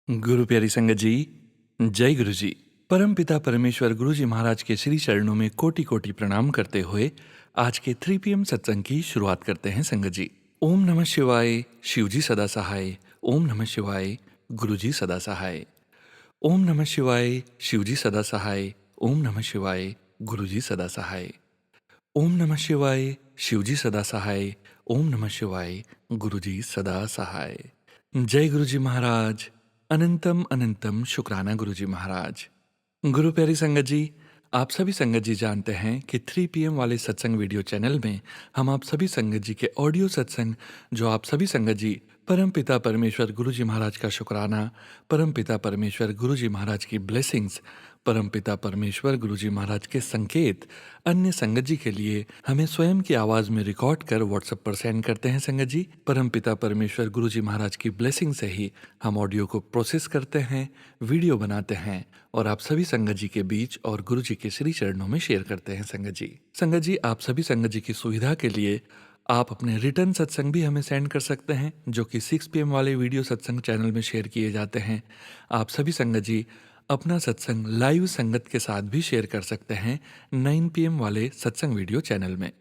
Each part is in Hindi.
गुरु प्यारी संगत जी, जय गुरु जी। परम पिता परमेश्वर गुरु जी महाराज के श्री चरणों में कोटि कोटि प्रणाम करते हुए आज के 3 PM सत्संग की शुरुआत करते हैं संगत जी। ओम नमः शिवाय, शिव जी सदा सहाय। ओम नमः शिवाय, गुरु जी सदा सहाय। ओम नमः शिवाय, शिव जी सदा सहाय। ओम नमः शिवाय, गुरु जी सदा सहाय। ओम नमः शिवाय, शिव जी सदा सहाय। ओम नमः शिवाय, गुरु जी सदा सहाय। जय गुरु जी महाराज। अनंतम अनंतम शुक्राना गुरु जी महाराज। गुरु प्यारी संगत जी, आप सभी संगत जी जानते हैं कि 3 PM वाले सत्संग वीडियो चैनल में हम आप सभी संगत जी के ऑडियो सत्संग जो आप सभी संगत जी परम पिता परमेश्वर गुरु जी महाराज का शुक्राना, परम पिता परमेश्वर गुरु जी महाराज की ब्लेसिंग्स, परम पिता परमेश्वर गुरु जी महाराज के संकेत अन्य संगत जी के लिए हमें स्वयं की आवाज़ में रिकॉर्ड कर व्हाट्सएप पर सेंड करते हैं संगत जी। परम पिता परमेश्वर गुरु जी महाराज की ब्लेसिंग से ही हम ऑडियो को प्रोसेस करते हैं, वीडियो बनाते हैं और आप सभी संगत जी के बीच और गुरु जी के श्री चरणों में शेयर करते हैं संगत जी। संगत जी, आप सभी संगत जी की सुविधा के लिए आप अपने रिटर्न सत्संग भी हमें सेंड कर सकते हैं जो कि 6 PM वाले वीडियो सत्संग चैनल में शेयर किए जाते हैं। आप सभी संगत जी अपना सत्संग लाइव संगत के साथ भी शेयर कर सकते हैं 9 PM वाले सत्संग वीडियो चैनल में।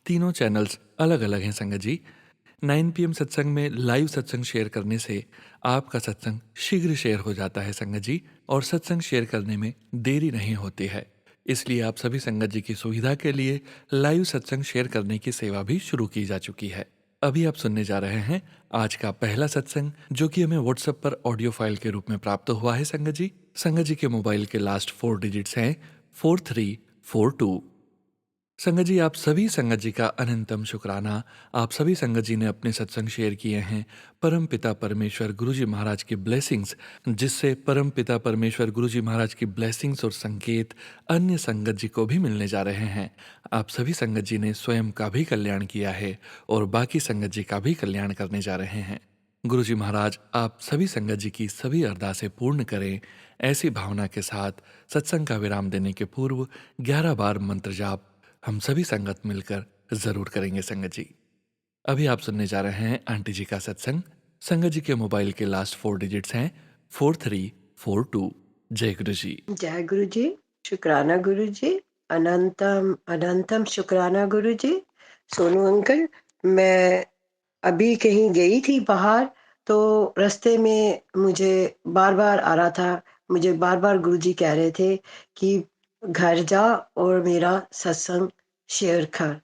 तीनों चैनल्स अलग अलग हैं संगत जी। 9 PM सत्संग में लाइव सत्संग शेयर करने से आपका सत्संग शीघ्र शेयर हो जाता है संगत जी और सत्संग शेयर करने में देरी नहीं होती है। इसलिए आप सभी संगत जी की सुविधा के लिए लाइव सत्संग शेयर करने की सेवा भी शुरू की जा चुकी है। अभी आप सुनने जा रहे हैं आज का पहला सत्संग जो कि हमें व्हाट्सएप पर ऑडियो फाइल के रूप में प्राप्त हुआ है संगत जी। संगत जी के मोबाइल के लास्ट 4 डिजिट्स हैं 4342। संगत जी, आप सभी संगत जी का अनंतम शुक्राना। आप सभी संगत जी ने अपने सत्संग शेयर किए हैं परम पिता परमेश्वर गुरु जी महाराज की ब्लेसिंग्स, जिससे परम पिता परमेश्वर गुरु जी महाराज की ब्लेसिंग्स और संकेत अन्य संगत जी को भी मिलने जा रहे हैं। आप सभी संगत जी ने स्वयं का भी कल्याण किया है और बाकी संगत जी का भी कल्याण करने जा रहे हैं। गुरु जी महाराज आप सभी संगत जी की सभी अरदासें पूर्ण करें। ऐसी भावना के साथ सत्संग का विराम देने के पूर्व 11 बार मंत्र जाप हम सभी संगत मिलकर जरूर करेंगे संगत जी। अभी आप सुनने जा रहे हैं आंटी जी का सत्संग। संगत जी के मोबाइल के लास्ट 4 डिजिट्स हैं 4342। जय गुरु जी। जय गुरु जी, शुक्राना गुरु जी, अनंतम अनंतम शुक्राना गुरु जी। सोनू अंकल, मैं अभी कहीं गई थी बाहर, तो रास्ते में मुझे बार बार आ रहा था, मुझे बार बार गुरु जी कह रहे थे कि घर जा और मेरा सत्संग शेयर कर।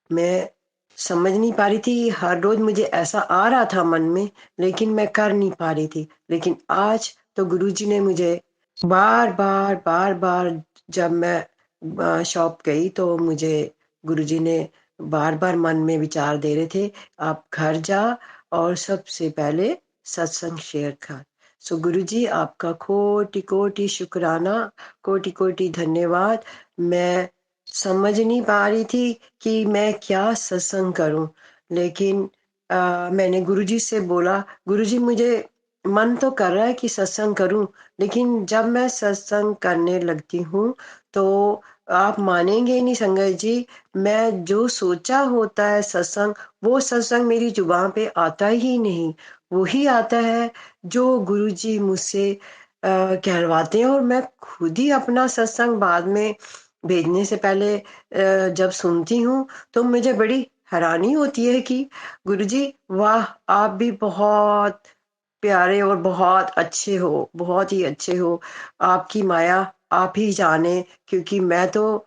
मैं समझ नहीं पा रही थी, हर रोज मुझे ऐसा आ रहा था मन में, लेकिन मैं कर नहीं पा रही थी। लेकिन आज तो गुरुजी ने मुझे बार-बार जब मैं शॉप गई तो मुझे गुरुजी ने बार-बार मन में विचार दे रहे थे, आप घर जा और सबसे पहले सत्संग शेयर कर। सो गुरुजी, आपका कोटि-कोटि शुक्राना, कोटि-कोटि धन्यवाद। मैं समझ नहीं पा रही थी कि मैं क्या सत्संग करूं, लेकिन मैंने गुरुजी से बोला, गुरुजी मुझे मन तो कर रहा है कि सत्संग करूं, लेकिन जब मैं सत्संग करने लगती हूँ तो आप मानेंगे नहीं संगत जी, मैं जो सोचा होता है सत्संग, वो सत्संग मेरी जुबान पे आता ही नहीं। वही आता है जो गुरुजी मुझसे कहलवाते हैं, और मैं खुद ही अपना सत्संग बाद में भेजने से पहले जब सुनती हूँ तो मुझे बड़ी हैरानी होती है कि गुरुजी वाह! आप भी बहुत प्यारे और बहुत अच्छे हो, बहुत ही अच्छे हो। आपकी माया आप ही जाने, क्योंकि मैं तो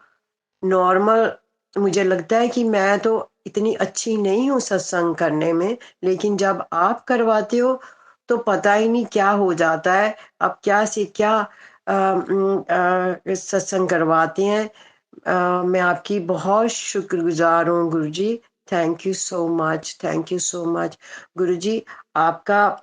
नॉर्मल, मुझे लगता है कि मैं तो इतनी अच्छी नहीं हूँ सत्संग करने में, लेकिन जब आप करवाते हो तो पता ही नहीं क्या हो जाता है। आप क्या से क्या सत्संग करवाते हैं। मैं आपकी बहुत शुक्रगुज़ार हूँ गुरुजी। थैंक यू सो मच गुरुजी। आपका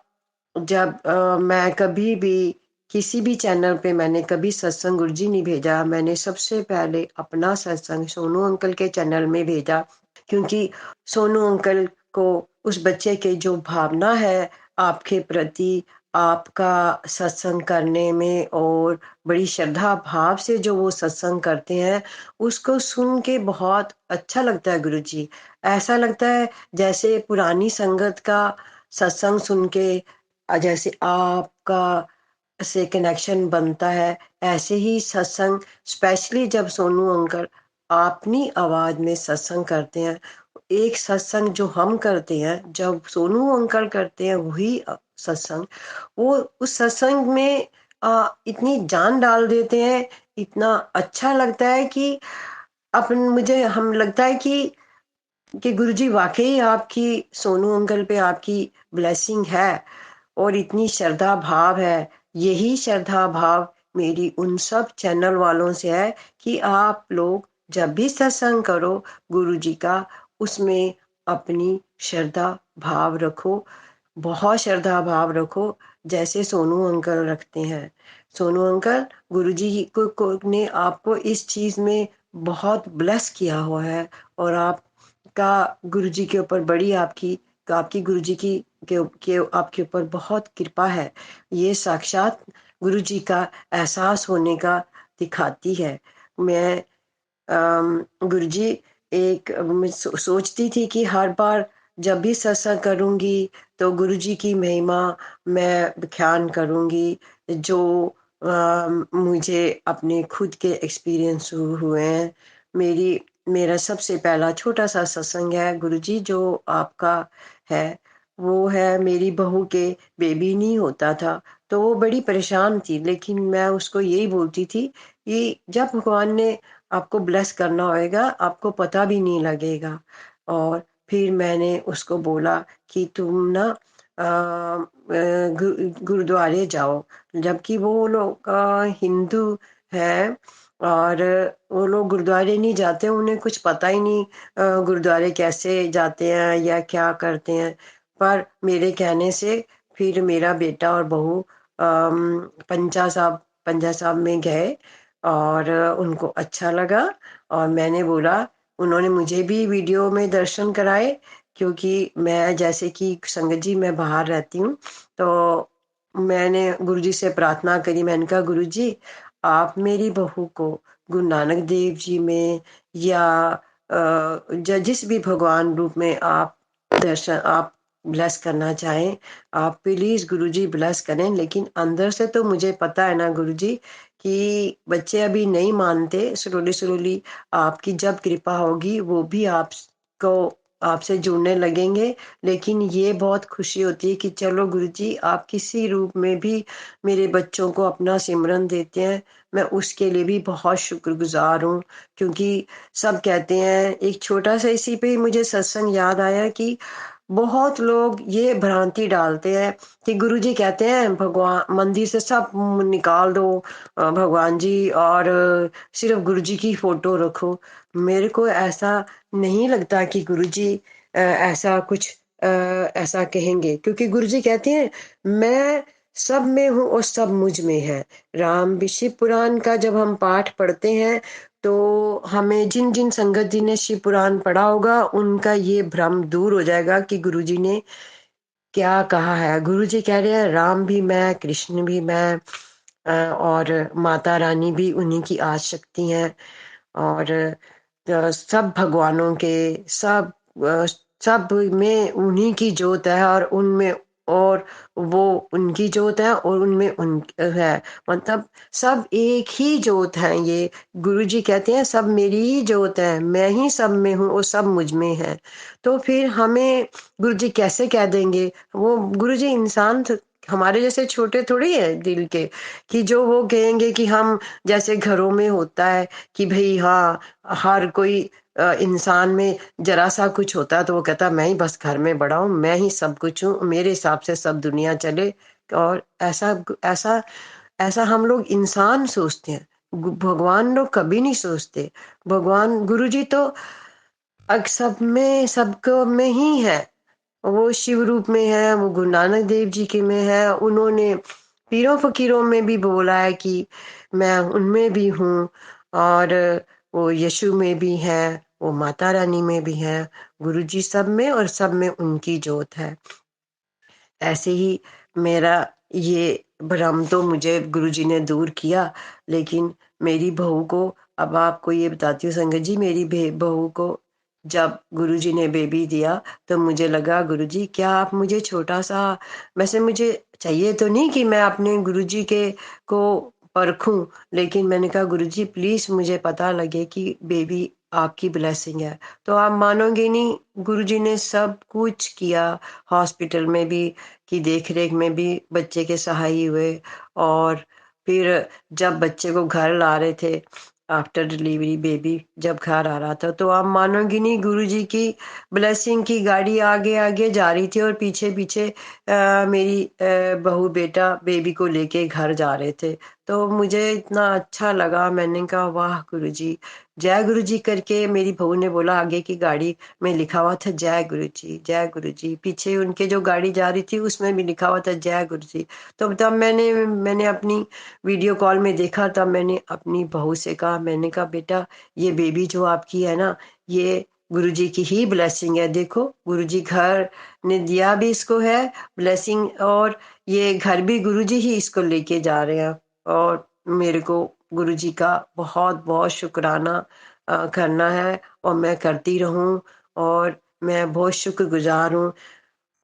जब मैं कभी भी किसी भी चैनल पे मैंने कभी सत्संग गुरुजी नहीं भेजा, मैंने सबसे पहले अपना सत्संग सोनू अंकल के चैनल में भेजा, क्योंकि सोनू अंकल को उस बच्चे की जो भावना है आपके प्रति, आपका सत्संग करने में, और बड़ी श्रद्धा भाव से जो वो सत्संग करते हैं, उसको सुन के बहुत अच्छा लगता है गुरुजी। ऐसा लगता है जैसे पुरानी संगत का सत्संग सुन के जैसे आपका से कनेक्शन बनता है, ऐसे ही सत्संग स्पेशली जब सोनू अंकल अपनी आवाज़ में सत्संग करते हैं, एक सत्संग जो हम करते हैं, जब सोनू अंकल करते हैं वही सत्संग, वो उस सत्संग में इतनी जान डाल देते हैं, इतना अच्छा लगता है कि अपन मुझे हम लगता है कि गुरुजी वाक़ई आपकी सोनू अंकल पे आपकी ब्लेसिंग है और इतनी श्रद्धा भाव है। यही श्रद्धा भाव मेरी उन सब चैनल वालों से है कि आप लोग जब भी सत्संग करो गुरुजी का, उसमें अपनी श्रद्धा भाव रखो, बहुत श्रद्धा भाव रखो, जैसे सोनू अंकल रखते हैं। सोनू अंकल गुरुजी ने आपको इस चीज़ में बहुत ब्लेस किया हुआ है और आपका गुरुजी के ऊपर बड़ी आपकी गुरुजी के आपके ऊपर बहुत कृपा है। ये साक्षात गुरुजी का एहसास होने का दिखाती है। मैं गुरुजी मैं सोचती थी कि हर बार जब भी सत्संग करूँगी तो गुरुजी की महिमा मैं बयान करूँगी, जो मुझे अपने खुद के एक्सपीरियंस हुए हैं। मेरा सबसे पहला छोटा-सा सत्संग है गुरुजी जो आपका है, वो है मेरी बहू के बेबी नहीं होता था, तो वो बड़ी परेशान थी, लेकिन मैं उसको यही बोलती थी कि जब भगवान ने आपको ब्लेस करना होएगा, आपको पता भी नहीं लगेगा। और फिर मैंने उसको बोला कि तुम ना गुरुद्वारे जाओ, जबकि वो लोग हिंदू हैं और वो लोग गुरुद्वारे नहीं जाते, उन्हें कुछ पता ही नहीं गुरुद्वारे कैसे जाते हैं या क्या करते हैं। पर मेरे कहने से फिर मेरा बेटा और बहू पंजा साहब में गए और उनको अच्छा लगा और मैंने बोला, उन्होंने मुझे भी वीडियो में दर्शन कराए, क्योंकि मैं जैसे कि संगत जी मैं बाहर रहती हूँ, तो मैंने गुरुजी से प्रार्थना करी, मैंने कहा गुरुजी आप मेरी बहू को गुरु नानक देव जी में या जिस भी भगवान रूप में आप ब्लेस करना चाहें, आप प्लीज गुरुजी ब्लेस करें, लेकिन अंदर से तो मुझे पता है ना गुरुजी कि बच्चे अभी नहीं मानते, स्लोली स्लोली आपकी जब कृपा होगी वो भी आपको आपसे जुड़ने लगेंगे। लेकिन ये बहुत खुशी होती है कि चलो गुरुजी आप किसी रूप में भी मेरे बच्चों को अपना सिमरन देते हैं, मैं उसके लिए भी बहुत शुक्रगुजार हूँ। क्योंकि सब कहते हैं, एक छोटा सा इसी पे ही मुझे सत्संग याद आया कि बहुत लोग ये भ्रांति डालते हैं कि गुरुजी कहते हैं भगवान मंदिर से सब निकाल दो भगवान जी और सिर्फ गुरुजी की फोटो रखो। मेरे को ऐसा नहीं लगता कि गुरुजी ऐसा कुछ ऐसा कहेंगे, क्योंकि गुरुजी कहते हैं मैं सब में हूँ और सब मुझ में है। राम शिव पुराण का जब हम पाठ पढ़ते हैं तो हमें जिन जिन संगत जी ने शिव पुराण पढ़ा होगा उनका ये भ्रम दूर हो जाएगा कि गुरुजी ने क्या कहा है। गुरुजी कह रहे हैं राम भी मैं, कृष्ण भी मैं और माता रानी भी उन्हीं की आशक्ति हैं और सब भगवानों के सब अ, सब में उन्हीं की जोत है और उनमें और वो उनकी जोत है और उनमें उन है, मतलब सब एक ही जोत है। ये गुरुजी कहते हैं सब मेरी ही जोत है, मैं ही सब में हूँ और सब मुझ में है। तो फिर हमें गुरुजी कैसे कह देंगे, वो गुरुजी इंसान हमारे जैसे छोटे थोड़ी है दिल के, कि जो वो कहेंगे कि हम जैसे घरों में होता है कि भई हाँ, हर कोई इंसान में ज़रा-सा कुछ होता है तो वो कहता है मैं ही बस घर में बड़ा हूँ, मैं ही सब कुछ हूँ, मेरे हिसाब से सब दुनिया चले। और ऐसा ऐसा हम लोग इंसान सोचते हैं। भगवान लोग कभी नहीं सोचते। भगवान गुरुजी तो सब में सबको में ही है। वो शिव रूप में है, वो गुरु नानक देव जी के में है। उन्होंने पीरों फ़कीरों में भी बोला है कि मैं उनमें भी हूँ और वो यीशु में भी है, वो माता रानी में भी है। गुरुजी सब में और सब में उनकी जोत है। ऐसे ही मेरा ये भ्रम तो मुझे गुरुजी ने दूर किया, लेकिन मेरी बहू को अब आपको ये बताती हूँ संगत जी, मेरी बहू को जब गुरुजी ने बेबी दिया तो मुझे लगा गुरुजी क्या आप मुझे छोटा-सा वैसे मुझे चाहिए तो नहीं कि मैं अपने गुरुजी के को परखूँ, लेकिन मैंने कहा गुरुजी प्लीज़ मुझे पता लगे कि बेबी आपकी ब्लेसिंग है। तो आप मानोगे नहीं गुरुजी ने सब कुछ किया, हॉस्पिटल में भी की देख-रेख में भी बच्चे के सहाय हुए और फिर जब बच्चे को घर ला रहे थे आफ्टर डिलीवरी बेबी जब घर आ रहा था तो आप मानोगी नहीं गुरुजी की ब्लेसिंग की गाड़ी आगे-आगे जा रही थी और पीछे-पीछे मेरी बहू बेटा बेबी को लेके घर जा रहे थे। तो मुझे इतना अच्छा लगा मैंने कहा वाह गुरुजी, जय गुरुजी करके मेरी बहू ने बोला आगे की गाड़ी में लिखा हुआ था जय गुरुजी, जय गुरुजी। पीछे उनके जो गाड़ी जा रही थी उसमें भी लिखा हुआ था जय गुरुजी। तो तब मैंने मैंने अपनी वीडियो कॉल में देखा तब मैंने अपनी बहू से कहा मैंने कहा बेटा ये बेबी जो आपकी है ना ये गुरुजी की ही ब्लेसिंग है देखो गुरुजी घर ने दिया भी इसको है ब्लेसिंग और ये घर भी गुरुजी ही इसको लेके जा रहे हैं और मेरे को गुरुजी का बहुत-बहुत शुक्राना करना है और मैं करती रहूँ और मैं बहुत शुक्रगुज़ार हूँ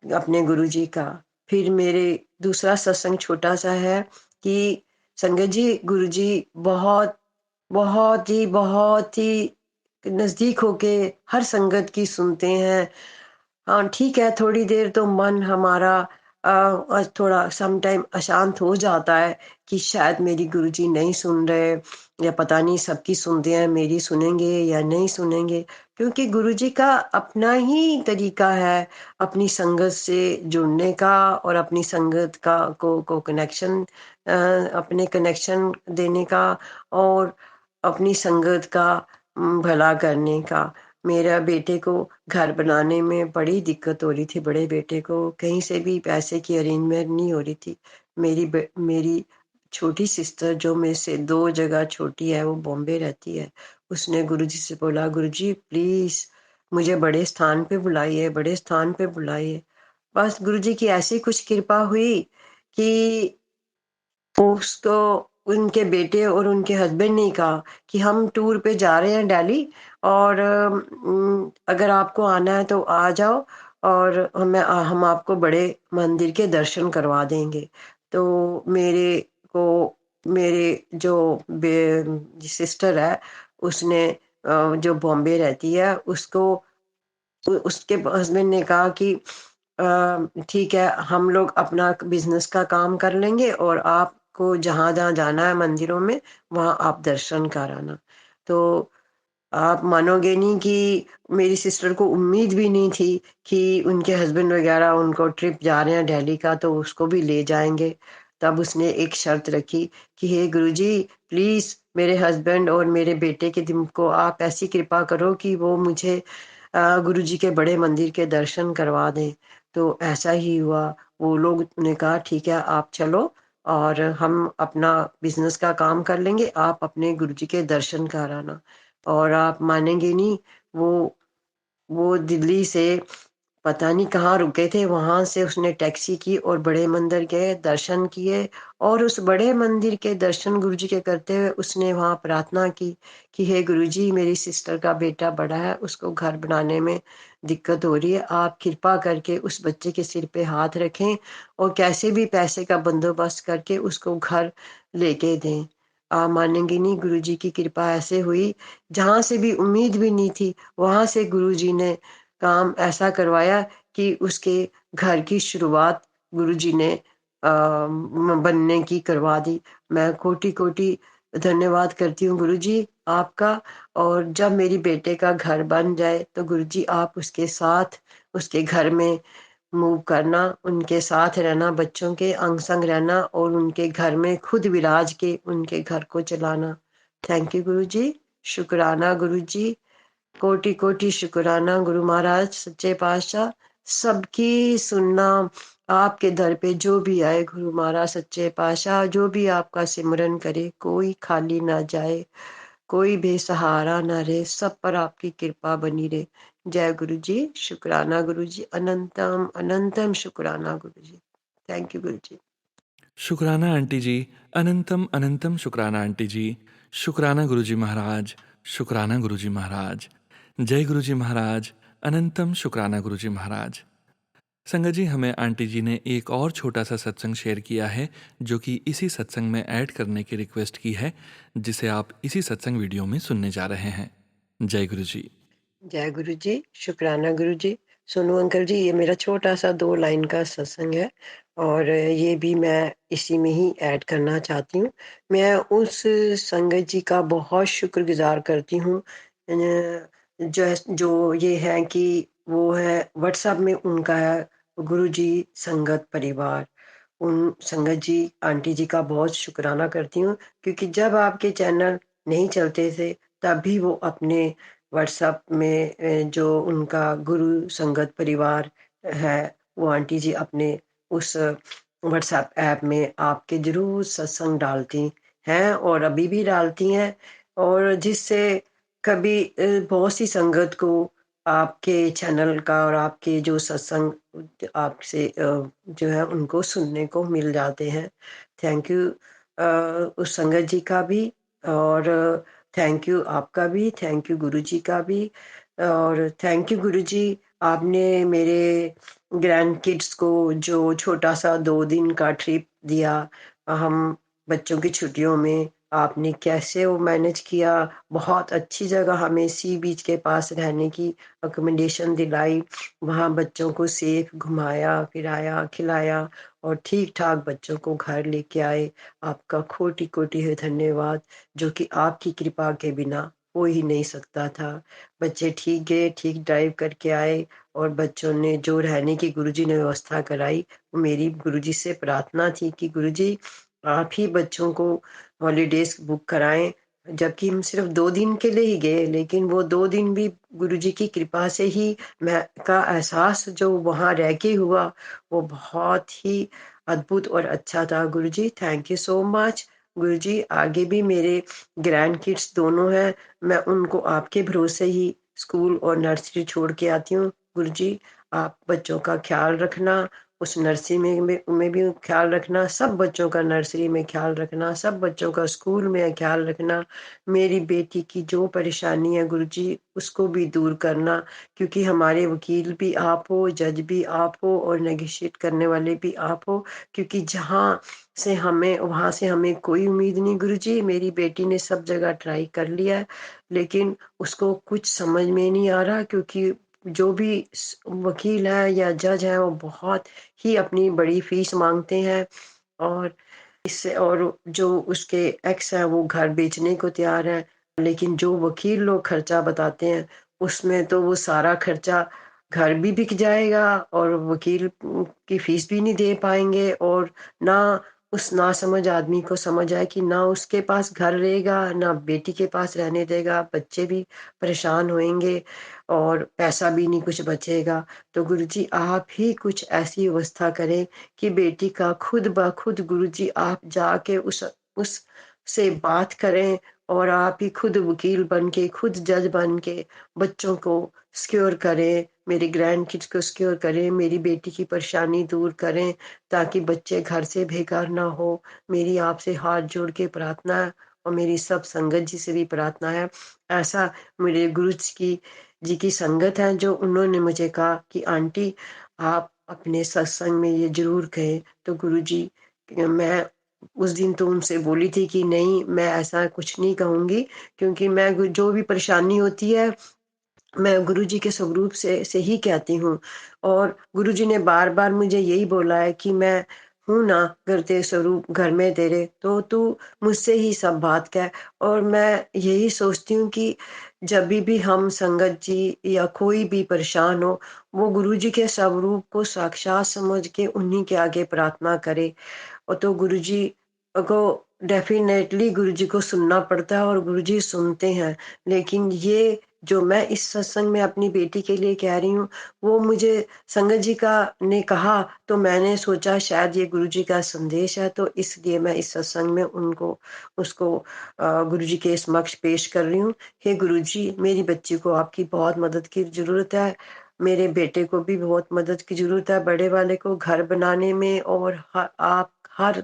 अपने गुरुजी का। फिर मेरे दूसरा सत्संग छोटा-सा है कि संगत जी गुरुजी बहुत, बहुत ही नज़दीक होके हर संगत की सुनते हैं। हाँ, ठीक है, थोड़ी देर तो मन हमारा थोड़ा सम टाइम अशांत हो जाता है कि शायद मेरी गुरुजी नहीं सुन रहे या पता नहीं सबकी सुनते हैं, मेरी सुनेंगे या नहीं सुनेंगे। क्योंकि गुरुजी का अपना ही तरीका है अपनी संगत से जुड़ने का और अपनी संगत का को कनेक्शन अपने कनेक्शन देने का और अपनी संगत का भला करने का। मेरा बेटे को घर बनाने में बड़ी दिक्कत हो रही थी, बड़े बेटे को कहीं से भी पैसे की अरेंजमेंट नहीं हो रही थी। मेरी छोटी सिस्टर जो मेरे से 2 जगह छोटी है, वो बॉम्बे रहती है। उसने गुरुजी से बोला, "गुरुजी प्लीज़ मुझे बड़े स्थान पे बुलाइए, बड़े स्थान पे बुलाइए।" बस गुरुजी की ऐसी कुछ कृपा हुई कि उसको उनके बेटे और उनके हस्बैंड ने कहा कि हम टूर पे जा रहे हैं दिल्ली और अगर आपको आना है तो आ जाओ और हम आपको बड़े मंदिर के दर्शन करवा देंगे। तो मेरे को मेरे जो सिस्टर है उसने जो बॉम्बे रहती है उसको उसके हस्बैंड ने कहा कि ठीक है, हम लोग अपना बिज़नेस का काम कर लेंगे और आपको जहाँ-जहाँ जाना है मंदिरों में, वहाँ आप दर्शन कर आना। तो आप मानोगे नहीं कि मेरी सिस्टर को उम्मीद भी नहीं थी कि उनके हस्बैंड वग़ैरह उनको ट्रिप जा रहे हैं दिल्ली का तो उसको भी ले जाएँगे। तब उसने एक शर्त रखी कि हे गुरुजी प्लीज़ मेरे हस्बैंड और मेरे बेटे के दिन को आप ऐसी कृपा करो कि वो मुझे गुरुजी के बड़े मंदिर के दर्शन करवा दें। तो ऐसा ही हुआ। वो लोग ने कहा ठीक है आप चलो और हम अपना बिज़नेस का काम कर लेंगे, आप अपने गुरुजी के दर्शन कर आना। और आप मानेंगे नहीं वो वो दिल्ली से पता नहीं कहाँ रुके थे, वहाँ से उसने टैक्सी की और बड़े मंदिर गए, दर्शन किए और उस बड़े मंदिर के दर्शन गुरुजी के करते हुए उसने वहाँ प्रार्थना की कि हे गुरुजी मेरी सिस्टर का बेटा बड़ा है, उसको घर बनाने में दिक्कत हो रही है, आप कृपा करके उस बच्चे के सिर पे हाथ रखें और कैसे भी पैसे का बंदोबस्त करके उसको घर लेके दें। आप मानेंगे नहीं गुरुजी की कृपा ऐसे हुई, जहाँ से भी उम्मीद भी नहीं थी, वहाँ से गुरुजी ने काम ऐसा करवाया कि उसके घर की शुरुआत गुरुजी ने बनने की करवा दी। मैं कोटि-कोटि धन्यवाद करती हूँ गुरुजी आपका और जब मेरी बेटे का घर बन जाए तो गुरुजी आप उसके साथ उसके घर में मूव करना, उनके साथ रहना, बच्चों के अंग-संग रहना और उनके घर में खुद विराज के उनके घर को चलाना। थैंक यू गुरुजी, शुक्राना गुरुजी। कोटि-कोटि शुकराना गुरु महाराज सच्चे पातशाह, सबकी सुनना आपके दर पे जो भी आए गुरु महाराज सच्चे पातशाह जो भी आपका सिमरन करे, कोई खाली ना जाए, कोई बेसहारा ना रहे, सब पर आपकी कृपा बनी रहे। जय गुरु जी, शुकराना गुरु जी, अनंतम अनंतम शुकराना गुरु जी। थैंक यू गुरु जी। शुक्राना आंटी जी, अनंतम अनंतम शुक्राना आंटी जी, शुक्राना गुरुजी महाराज, शुक्राना गुरुजी महाराज। जय गुरु जी महाराज। अनंतम शुक्राना गुरु जी महाराज। संगत जी, हमें आंटी जी ने एक और छोटा सा सत्संग शेयर किया है जो कि इसी सत्संग में ऐड करने की रिक्वेस्ट की है, जिसे आप इसी सत्संग वीडियो में सुनने जा रहे हैं। जय गुरु जी। जय गुरु जी, शुक्राना गुरु जी। सुनो अंकल जी, ये मेरा छोटा-सा 2 लाइन का सत्संग है और ये भी मैं इसी में ही ऐड करना चाहती हूँ। मैं उस संगत जी का बहुत शुक्रगुज़ार करती हूँ जो ये है कि वो है व्हाट्सएप में उनका है गुरु जी संगत परिवार। उन संगत जी, आंटी जी का बहुत शुकराना करती हूँ क्योंकि जब आपके चैनल नहीं चलते थे, तब भी वो अपने व्हाट्सएप में जो उनका गुरु संगत परिवार है, वो आंटी जी अपने उस व्हाट्सएप ऐप में आपके ज़रूर सत्संग डालती हैं और अभी भी डालती हैं और जिससे कभी बहुत सी संगत को आपके चैनल का और आपके जो सत्संग आपसे जो है उनको सुनने को मिल जाते हैं। थैंक यू उस संगत जी का भी और थैंक यू आपका भी, थैंक यू गुरुजी का भी और थैंक यू गुरुजी आपने मेरे ग्रैंड किड्स को जो छोटा-सा 2 दिन का ट्रिप दिया, हम बच्चों की छुट्टियों में आपने कैसे वो मैनेज किया, बहुत अच्छी जगह हमें सी बीच के पास रहने की अकोमोडेशन दिलाई, वहाँ बच्चों को सेफ घुमाया, फिराया, खिलाया और ठीक-ठाक बच्चों को घर लेके आए। आपका कोटि-कोटि है धन्यवाद, जो कि आपकी कृपा के बिना हो ही नहीं सकता था। बच्चे ठीक गए, ठीक ड्राइव करके आए और बच्चों ने जो रहने की गुरुजी ने व्यवस्था कराई, वो मेरी गुरुजी से प्रार्थना थी कि गुरुजी आप ही बच्चों को हॉलिडेज़ बुक कराएँ, जबकि हम सिर्फ़ 2 दिन के लिए ही गए, लेकिन वो 2 दिन भी गुरुजी की कृपा से ही मैं का एहसास जो वहाँ रह के हुआ, वो बहुत ही अद्भुत और अच्छा था। गुरुजी थैंक यू सो मच। गुरुजी आगे भी मेरे ग्रैंड किड्स दोनों हैं, मैं उनको आपके भरोसे ही स्कूल और नर्सरी छोड़ के आती हूँ। गुरुजी आप बच्चों का ख़्याल रखना, उस नर्सरी में भी ख़्याल रखना, सब बच्चों का नर्सरी में ख़्याल रखना, सब बच्चों का स्कूल में ख़्याल रखना। मेरी बेटी की जो परेशानी है गुरुजी उसको भी दूर करना क्योंकि हमारे वकील भी आप हो, जज भी आप हो और नेगोशिएट करने वाले भी आप हो क्योंकि जहाँ से हमें वहाँ से हमें कोई उम्मीद नहीं गुरुजी। मेरी बेटी ने सब जगह ट्राई कर लिया है, लेकिन उसको कुछ समझ में नहीं आ रहा क्योंकि जो भी वकील है या जज है वो बहुत ही अपनी बड़ी फीस माँगते हैं और इससे और जो उसके एक्स हैं वो घर बेचने को तैयार हैं, लेकिन जो वकील लोग खर्चा बताते हैं, उसमें तो वो सारा खर्चा घर भी बिक जाएगा और वकील की फीस भी नहीं दे पाएँगे और ना उस नासमझ आदमी को समझ आए कि ना उसके पास घर रहेगा, ना बेटी के पास रहने देगा, बच्चे भी परेशान होएँगे और पैसा भी नहीं कुछ बचेगा। तो गुरुजी आप ही कुछ ऐसी व्यवस्था करें कि बेटी का खुद ब खुद गुरुजी आप जाके उस से बात करें और आप ही खुद वकील बन के, खुद जज बन के बच्चों को सिक्योर करें, मेरे ग्रैंड किड्स को सिक्योर करें, मेरी बेटी की परेशानी दूर करें ताकि बच्चे घर से बेघर ना हो। मेरी आपसे हाथ जोड़ के प्रार्थना है और मेरी सब संगत जी से भी प्रार्थना है। ऐसा मेरे जी की संगत है जो उन्होंने मुझे कहा कि आंटी आप अपने सत्संग में ये ज़रूर कहें, तो गुरुजी मैं उस दिन तो उनसे बोली थी कि नहीं मैं ऐसा कुछ नहीं कहूँगी क्योंकि मैं जो भी परेशानी होती है मैं गुरुजी के स्वरूप से ही कहती हूँ और गुरुजी ने बार-बार मुझे यही बोला है कि मैं हूँ ना घर तेरे स्वरूप घर में तेरे, तो तू मुझसे ही सब बात कह और मैं यही सोचती हूँ कि जभी भी हम संगत जी या कोई भी परेशान हो, वो गुरुजी के स्वरूप को साक्षात समझ के उन्हीं के आगे प्रार्थना करे। और तो गुरुजी को डेफ़िनेटली गुरुजी को सुनना पड़ता है और गुरुजी सुनते हैं। लेकिन ये जो मैं इस सत्संग में अपनी बेटी के लिए कह रही हूँ, वो मुझे संगत जी का ने कहा तो मैंने सोचा शायद ये गुरुजी का संदेश है तो इसलिए मैं इस सत्संग में उसको गुरुजी के समक्ष पेश कर रही हूँ। हे गुरुजी, मेरी बच्ची को आपकी बहुत मदद की ज़रूरत है। मेरे बेटे को भी बहुत मदद की ज़रूरत है, बड़े वाले को घर बनाने में और आप हर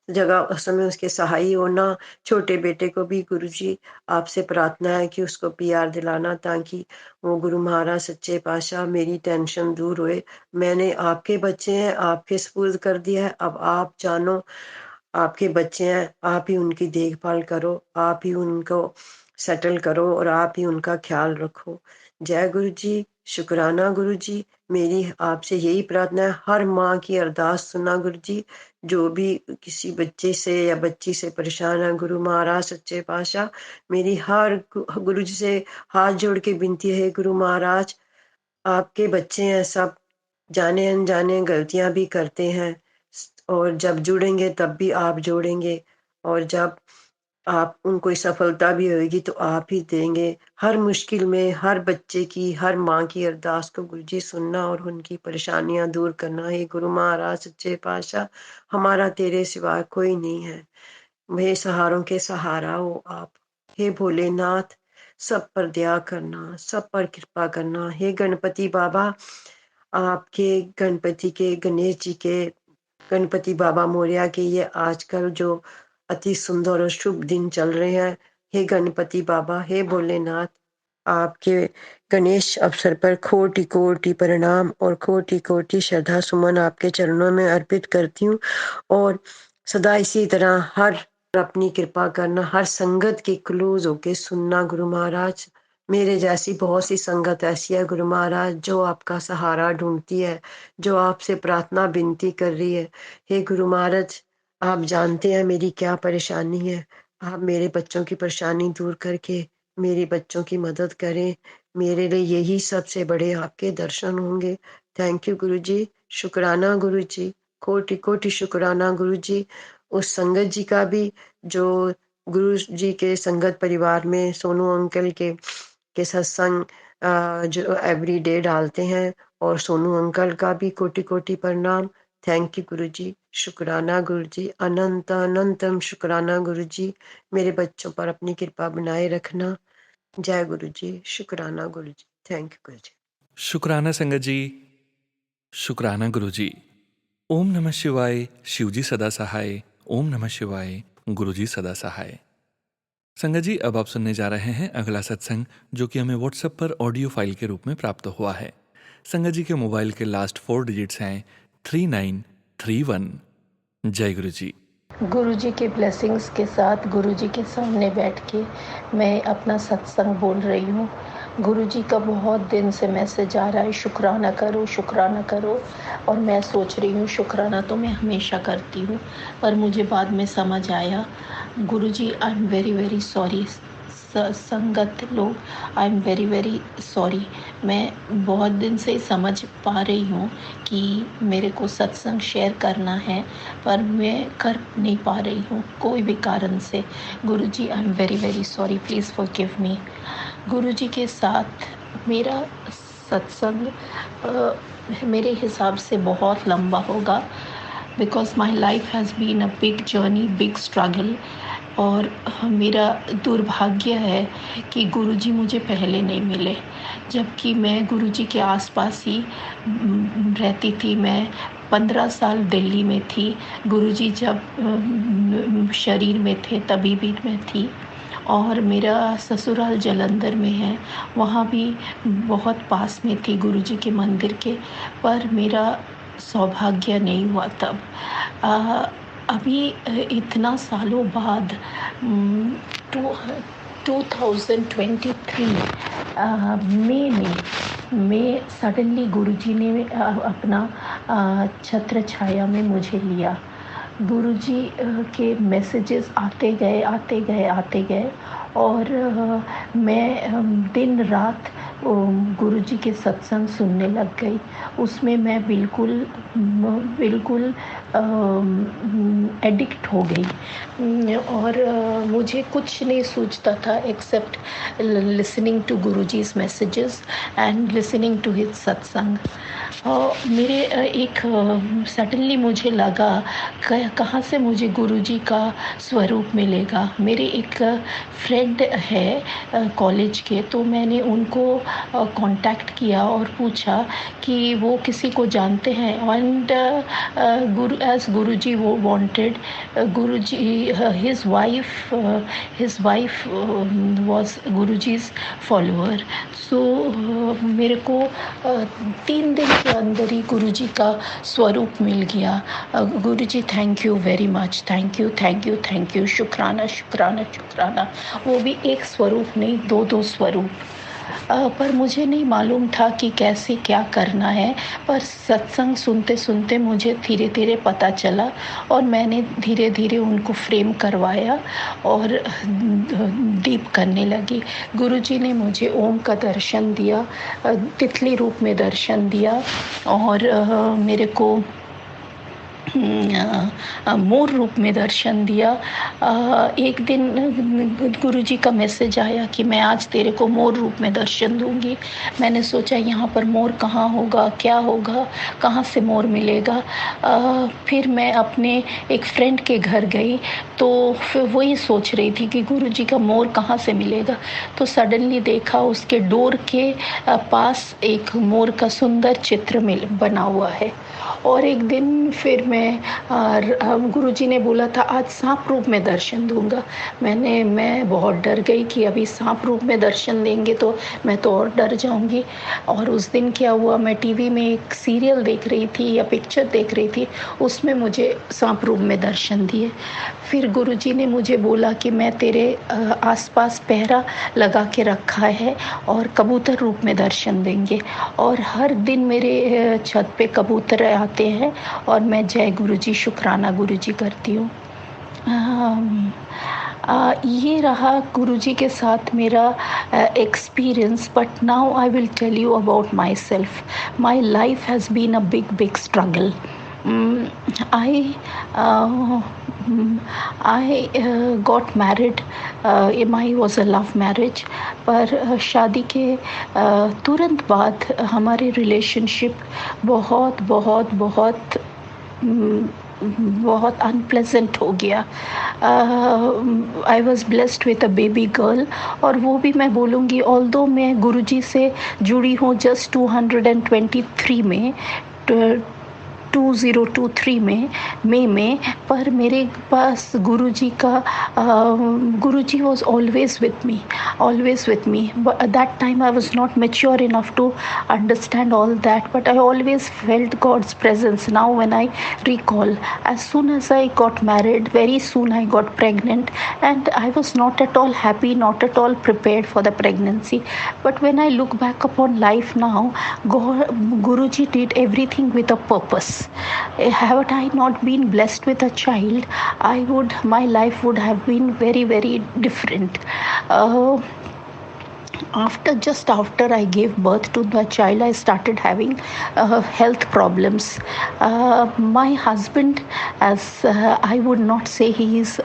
जगह उस समय उसके सहाय होना। छोटे बेटे को भी गुरुजी आपसे प्रार्थना है कि उसको प्यार दिलाना, ताकि वो गुरु महाराज सच्चे पातशाह मेरी टेंशन दूर होए। मैंने आपके बच्चे हैं, आपके सुपुर्द कर दिया है, अब आप जानो, आपके बच्चे हैं, आप ही उनकी देखभाल करो, आप ही उनको सेटल करो और आप ही उनका ख्याल रखो। जय गुरु जी, शुक्राना गुरु जी। मेरी आपसे यही प्रार्थना है, हर माँ की अरदास सुना गुरु जी। जो भी किसी बच्चे से या बच्ची से परेशान है, गुरु महाराज सच्चे पातशाह मेरी हर गुरु जी से हाथ जोड़ के विनती है, गुरु महाराज आपके बच्चे हैं सब, जाने अनजाने गलतियाँ भी करते हैं, और जब जुड़ेंगे तब भी आप जोड़ेंगे, और जब आप उनको सफलता भी होएगी तो आप ही देंगे। हर मुश्किल में हर बच्चे की, हर माँ की अरदास को गुरुजी सुनना और उनकी परेशानियाँ दूर करना। हे गुरु महाराज सच्चे पातशाह, हमारा तेरे सिवा कोई नहीं है। बेसहारों के सहारा हो आप। हे भोलेनाथ, सब पर दया करना, सब पर कृपा करना। हे गणपति बाबा, आपके गणपति के, गणेश जी के, गणपति बाबा मोरया के ये आजकल जो अति सुंदर और शुभ दिन चल रहे हैं, हे गणपति बाबा, हे भोलेनाथ, आपके गणेश अवसर पर कोटि कोटि प्रणाम और कोटि कोटि श्रद्धा सुमन आपके चरणों में अर्पित करती हूँ। और सदा इसी तरह हर अपनी कृपा करना, हर संगत के क्लोज होके सुनना गुरु महाराज। मेरे जैसी बहुत सी संगत ऐसी है गुरु महाराज जो आपका सहारा ढूंढती है, जो आपसे प्रार्थना विनती कर रही है। हे गुरु महाराज, आप जानते हैं मेरी क्या परेशानी है। आप मेरे बच्चों की परेशानी दूर करके मेरे बच्चों की मदद करें। मेरे लिए यही सबसे बड़े आपके दर्शन होंगे। थैंक यू गुरु जी, शुक्राना गुरु जी, कोटि कोटि शुक्राना गुरु जी। उस संगत जी का भी जो गुरु जी के संगत परिवार में सोनू अंकल के सत्संग जो एवरीडे डालते हैं, और सोनू अंकल का भी कोटि कोटि प्रणाम। थैंक यू गुरु जी, शुक्राना गुरु जी, अनंत अनंतम शुक्राना गुरु जी। मेरे बच्चों पर अपनी कृपा बनाए रखना। जय गुरु जी, शुक्राना गुरु जी, थैंक यू गुरु जी। शुक्राना संगत जी, शुक्राना गुरु जी। ओम नमः शिवाय, शिवजी सदा सहाय। ओम नमः शिवाय, गुरुजी सदा सहाय। संगत जी, अब आप सुनने जा रहे हैं अगला सत्संग, जो कि हमें व्हाट्सएप पर ऑडियो फाइल के रूप में प्राप्त हुआ है। संगत जी के मोबाइल के लास्ट 4 डिजिट्स हैं 3931। जय गुरु जी। गुरुजी के ब्लेसिंग्स के साथ गुरुजी के सामने बैठ के मैं अपना सत्संग बोल रही हूँ। गुरुजी का बहुत दिन से मैसेज आ रहा है, शुक्राना करो, शुक्राना करो। और मैं सोच रही हूँ शुक्राना तो मैं हमेशा करती हूँ, पर मुझे बाद में समझ आया, Guruji I am very very sorry. संगत लोग, I am very very sorry. मैं बहुत दिन से समझ पा रही हूँ कि मेरे को सत्संग शेयर करना है, पर मैं कर नहीं पा रही हूँ कोई भी कारण से। Guruji I am very very sorry, please forgive me. Guruji के साथ मेरा सत्संग मेरे हिसाब से बहुत लंबा होगा, because my life has been a big journey, big struggle. और मेरा दुर्भाग्य है कि गुरुजी मुझे पहले नहीं मिले, जबकि मैं गुरुजी के आसपास ही रहती थी। मैं 15 साल दिल्ली में थी, गुरुजी जब शरीर में थे तभी भी मैं थी। और मेरा ससुराल जालंधर में है, वहाँ भी बहुत पास में थी गुरुजी के मंदिर के, पर मेरा सौभाग्य नहीं हुआ तब। अभी इतना सालों बाद 2023 में सडनली गुरुजी ने अपना छत्र छाया में मुझे लिया। गुरुजी के मैसेजेस आते गए और मैं दिन रात गुरुजी के सत्संग सुनने लग गई। उसमें मैं बिल्कुल एडिक्ट हो गई, और मुझे कुछ नहीं सूझता था except listening to Guruji's messages and listening to his satsang. मेरे एक सडनली मुझे लगा कहाँ से मुझे गुरुजी का स्वरूप मिलेगा। मेरे एक फ्रेंड है कॉलेज के, तो मैंने उनको कांटेक्ट किया और पूछा कि वो किसी को जानते हैं। एंड गुरुजी वो wanted, Guruji his wife was Guruji's follower. So मेरे को 3 दिन के अंदर ही गुरुजी का स्वरूप मिल गया। Guruji thank you very much, thank you thank you thank you, शुक्राना शुक्राना शुक्राना। वो भी एक स्वरूप नहीं, 2 स्वरूप। पर मुझे नहीं मालूम था कि कैसे क्या करना है, पर सत्संग सुनते सुनते मुझे धीरे धीरे पता चला और मैंने धीरे धीरे उनको फ्रेम करवाया और डीप करने लगी। गुरुजी ने मुझे ओम का दर्शन दिया, तितली रूप में दर्शन दिया और मेरे को मोर रूप में दर्शन दिया। एक दिन गुरुजी का मैसेज आया कि मैं आज तेरे को मोर रूप में दर्शन दूंगी। मैंने सोचा यहाँ पर मोर कहाँ होगा, क्या होगा, कहाँ से मोर मिलेगा। फिर मैं अपने एक फ्रेंड के घर गई तो फिर वही सोच रही थी कि गुरुजी का मोर कहाँ से मिलेगा। तो सडनली देखा उसके डोर के पास एक मोर का सुंदर चित्र बना हुआ है। और एक दिन फिर मैं गुरुजी ने बोला था आज सांप रूप में दर्शन दूंगा। मैं बहुत डर गई कि अभी सांप रूप में दर्शन देंगे तो मैं तो और डर जाऊंगी। और उस दिन क्या हुआ, मैं टीवी में एक सीरियल देख रही थी या पिक्चर देख रही थी, उसमें मुझे सांप रूप में दर्शन दिए। फिर गुरुजी ने मुझे बोला कि मैं तेरे आसपास पहरा लगा के रखा है और कबूतर रूप में दर्शन देंगे। और हर दिन मेरे छत पे कबूतर आते हैं और मैं जय गुरुजी शुक्राना गुरुजी करती हूँ। ये रहा गुरुजी के साथ मेरा experience. But now I will tell you about myself. My life has been a big struggle. I got married. Mine was a love marriage. पर शादी के तुरंत बाद हमारे रिलेशनशिप बहुत बहुत बहुत बहुत अनप्लेजेंट हो गया। I was blessed with a baby girl. और वो भी मैं बोलूँगी, ऑल्दो मैं गुरुजी से जुड़ी हूँ जस्ट 223 में, 2023 में मई में, पर मेरे पास गुरुजी का Guruji was always with me. But at that time I was not mature enough to understand all that, but I always felt God's presence. Now when I recall, as soon as I got married, very soon I got pregnant, and I was not at all happy, not at all prepared for the pregnancy. But when I look back upon life now, Guruji did everything with a purpose. Had I not been blessed with a child, my life would have been very, very different. Just after I gave birth to the child, I started having health problems. My husband, as I would not say he is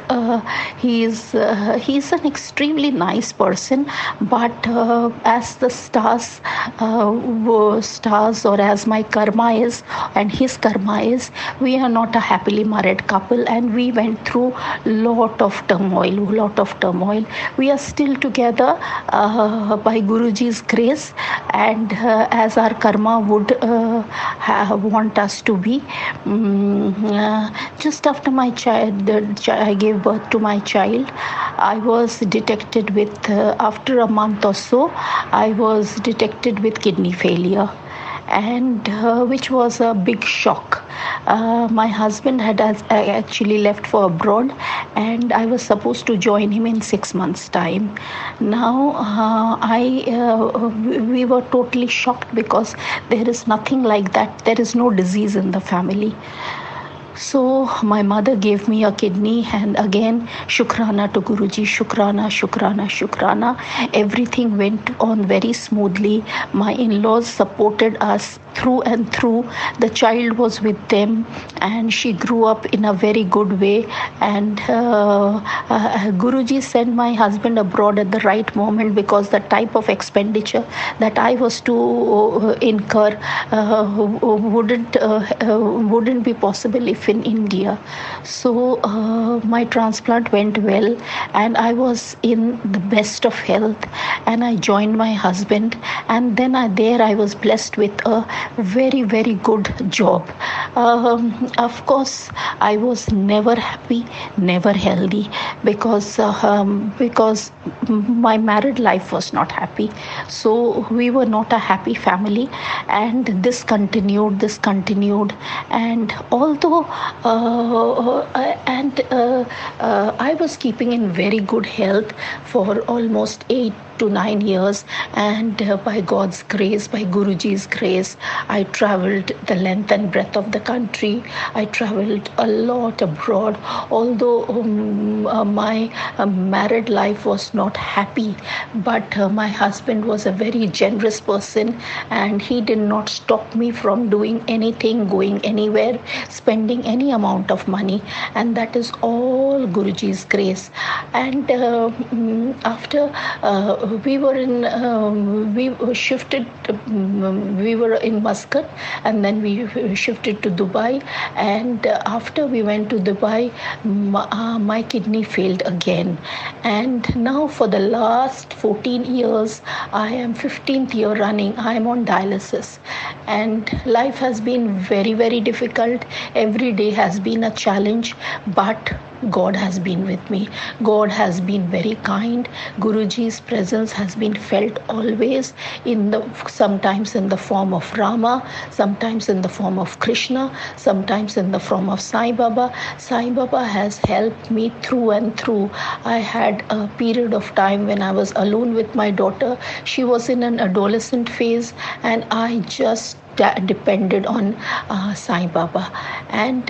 an extremely nice person, but as the stars or as my karma is and his karma is, we are not a happily married couple, and we went through lot of turmoil. We are still together by Guruji's grace, and as our karma would want us to be. Just after I gave birth to my child, I was detected with, after a month or so, I was detected with kidney failure, and which was a big shock. My husband had actually left for abroad, and I was supposed to join him in 6 months' time. Now we were totally shocked because there is nothing like that. There is no disease in the family. So my mother gave me a kidney, and again, Shukrana to Guruji, Shukrana. Everything went on very smoothly. My in-laws supported us through and through. The child was with them, and she grew up in a very good way. And Guruji sent my husband abroad at the right moment, because the type of expenditure that I was to incur wouldn't be possible if life in India. So my transplant went well, and I was in the best of health, and I joined my husband, and then I was blessed with a very, very good job. Of course, I was never happy, never healthy, because my married life was not happy. So we were not a happy family, and this continued, and although I was keeping in very good health for almost 8 to 9 years, and by God's grace, by Guruji's grace, I traveled the length and breadth of the country. I traveled a lot abroad, although my married life was not happy, but my husband was a very generous person, and he did not stop me from doing anything, going anywhere, spending any amount of money, and that is all Guruji's grace. And after we were in Muscat, and then we shifted to Dubai, and after we went to Dubai, my kidney failed again, and now for the last 14 years, I am 15th year running, I am on dialysis, and life has been very, very difficult. Every day has been a challenge, but God has been with me. God has been very kind. Guruji's presence has been felt always, sometimes in the form of Rama, sometimes in the form of Krishna, sometimes in the form of Sai Baba. Sai Baba has helped me through and through. I had a period of time when I was alone with my daughter. She was in an adolescent phase, and I just depended on Sai Baba. And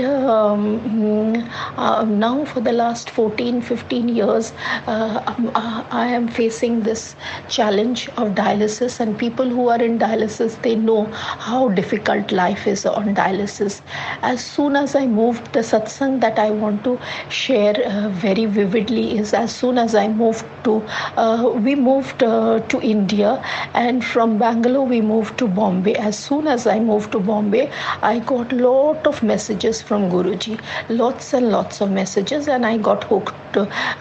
now for the last 15 years, I am facing this challenge of dialysis, and people who are in dialysis, they know how difficult life is on dialysis. As soon as I moved, the satsang that I want to share very vividly is, as soon as I moved we moved to India, and from Bangalore we moved to Bombay. As soon as I moved to Bombay, I got lot of messages from Guruji, lots and lots of messages, and I got hooked.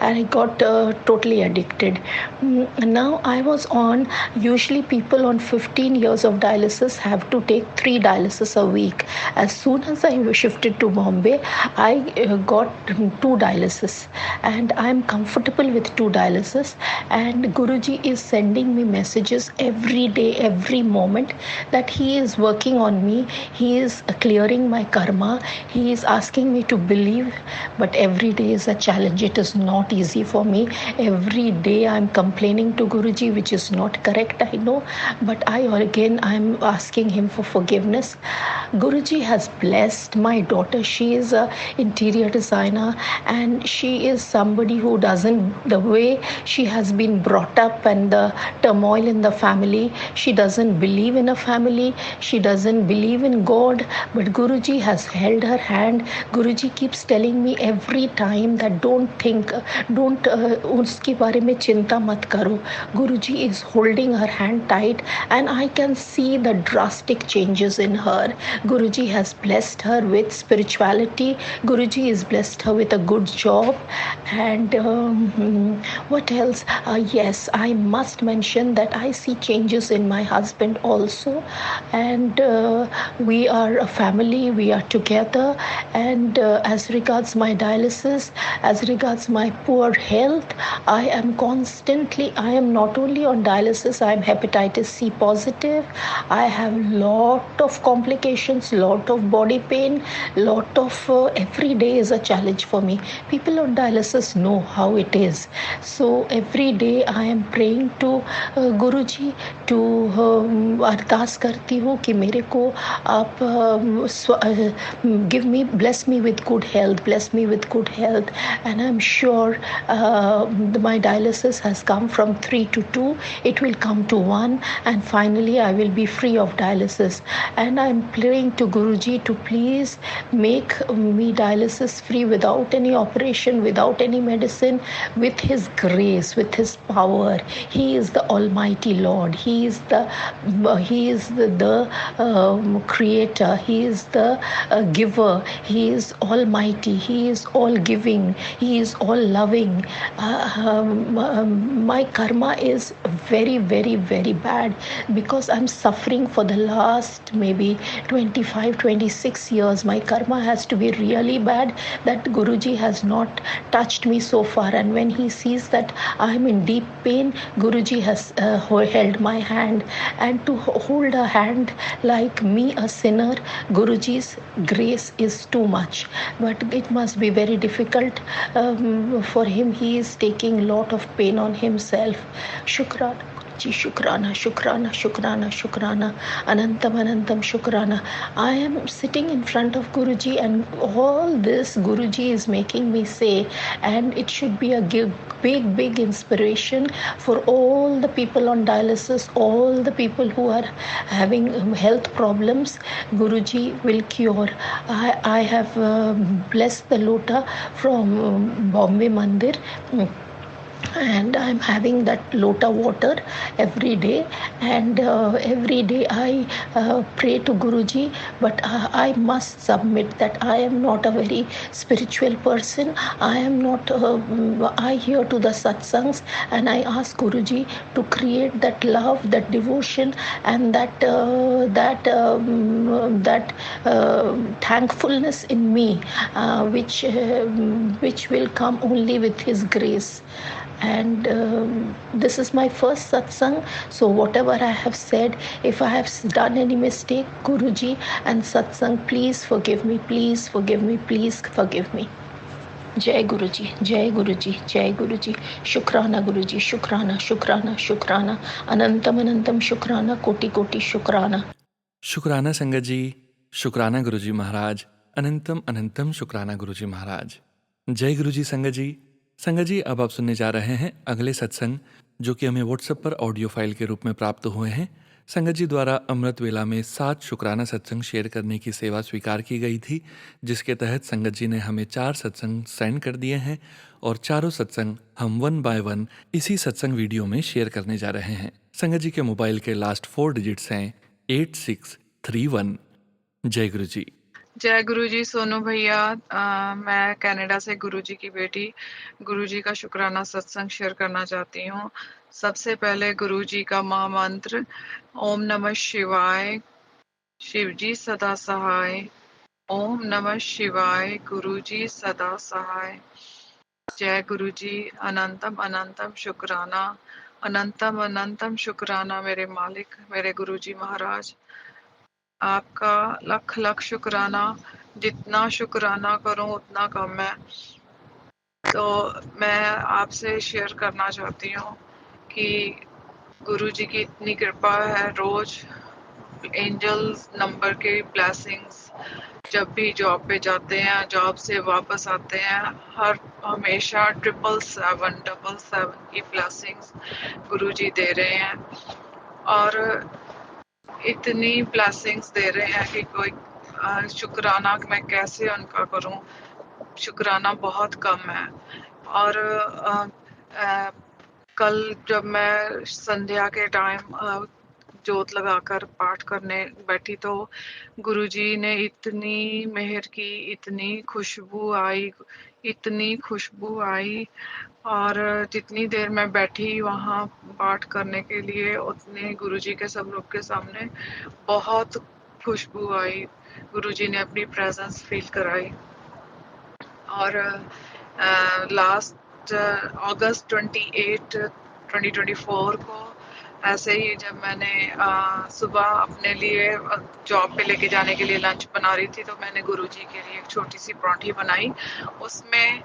I got totally addicted. Now I was on, usually people on 15 years of dialysis have to take 3 dialysis a week. As soon as I shifted to Bombay, I got 2 dialysis, and I'm comfortable with 2 dialysis, and Guruji is sending me messages every day, every moment, that he is working on me, he is clearing my karma, he is asking me to believe, but every day is a challenge. It is not easy for me. Every day I'm complaining to Guruji, which is not correct, I know, but I'm asking him for forgiveness. Guruji has blessed my daughter. She is an interior designer, and she is somebody who the way she has been brought up and the turmoil in the family, she doesn't believe in a family, she doesn't believe in God, but Guruji has held her hand. Guruji keeps telling me every time that don't uski बारे में चिंता मत करो. Guruji is holding her hand tight, and I can see the drastic changes in her. Guruji has blessed her with spirituality. Guruji has blessed her with a good job. And what else? Yes, I must mention that I see changes in my husband also, and we are a family, we are together. And as regards my dialysis, as regards my poor health, I am not only on dialysis, I am hepatitis C positive. I have lot of complications, lot of body pain, lot of every day is a challenge for me. People on dialysis know how it is. So every day I am praying to Guruji, to अरदास करती हूँ कि मेरे को आप bless me with good health, and I'm sure my dialysis has come from 3 to 2, it will come to 1, and finally I will be free of dialysis. And I'm praying to Guruji to please make me dialysis free, without any operation, without any medicine, with his grace, with his power. He is the Almighty Lord. He is the creator, he is the giver, he is almighty, he is all giving, he is all loving. My karma is very, very, very bad because I'm suffering for the last maybe 25, 26 years. My karma has to be really bad that Guruji has not touched me so far. And when he sees that I'm in deep pain, Guruji has held my hand. And to hold a hand like me, a sinner, Guruji's grace is too much. But it must be very difficult for him. He is taking lot of pain on himself. Shukran. जी शुक्राना शुक्राना शुक्राना शुक्राना अनंतम अनंतम शुक्राना. I am sitting in front of Guruji and all this Guruji is making me say, and it should be a big inspiration for all the people on dialysis, all the people who are having health problems. Guruji will cure. I have blessed the lota from Bombay Mandir, and I'm having that lota water every day, and every day I pray to Guruji, but I must submit that I am not a very spiritual person. I am not I hear to the satsangs and I ask Guruji to create that love, that devotion, and that thankfulness in me, which will come only with his grace. And this is my first satsang, so whatever I have said, if I have done any mistake, Guruji and satsang, please forgive me, please forgive me, please forgive me. जय गुरुजी, जय गुरुजी, जय गुरुजी. शुक्राना गुरुजी, शुक्राना शुक्राना शुक्राना अनंतम अनंतम शुक्राना, कोटि कोटि शुक्राना. शुक्राना संगत जी, शुक्राना गुरुजी महाराज, अनंतम अनंतम शुक्राना गुरुजी महाराज. जय गुरुजी संगत जी. संगत जी, अब आप सुनने जा रहे हैं अगले सत्संग जो कि हमें व्हाट्सएप पर ऑडियो फाइल के रूप में प्राप्त हुए हैं. संगत जी द्वारा अमृत वेला में 7 शुक्राना सत्संग शेयर करने की सेवा स्वीकार की गई थी, जिसके तहत संगत जी ने हमें 4 सत्संग सेंड कर दिए हैं और चारों सत्संग हम 1 बाय 1 इसी सत्संग वीडियो में शेयर करने जा रहे हैं. संगत जी के मोबाइल के लास्ट 4 डिजिट्स हैं 8631. जय गुरु जी. जय गुरुजी. सोनू भैया, मैं कनाडा से गुरुजी की बेटी गुरुजी का शुक्राना सत्संग शेयर करना चाहती हूँ. सबसे पहले गुरुजी का महामंत्र ओम नमः शिवाय, शिवजी सदा सहाय. ओम नमः शिवाय, गुरुजी सदा सहाय. जय गुरुजी. अनंतम अनंतम शुक्राना, अनंतम अनंतम शुक्राना मेरे मालिक, मेरे गुरुजी महाराज. आपका लख लख शुक्राना. जितना शुक्राना करूं उतना कम है. तो मैं आपसे शेयर करना चाहती हूँ कि गुरुजी की इतनी कृपा है. रोज एंजल्स नंबर के ब्लेसिंग्स, जब भी जॉब पे जाते हैं, जॉब से वापस आते हैं, हमेशा 777 की ब्लेसिंग्स गुरुजी दे रहे हैं. और इतनी ब्लेसिंग्स दे रहे हैं कि कोई शुक्राना मैं कैसे उनका करूं. शुक्राना बहुत कम है. और कल जब मैं संध्या के टाइम जोत लगाकर पाठ करने बैठी तो गुरुजी ने इतनी मेहर की, इतनी खुशबू आई, इतनी खुशबू आई. और जितनी देर मैं बैठी वहाँ पाठ करने के लिए, उतने गुरुजी के सब लोग के सामने बहुत खुशबू आई. गुरुजी ने अपनी प्रेजेंस फील कराई. और लास्ट अगस्त 28, 2024 को ऐसे ही जब मैंने सुबह अपने लिए जॉब पे लेके जाने के लिए लंच बना रही थी, तो मैंने गुरुजी के लिए एक छोटी सी परांठी बनाई. उसमें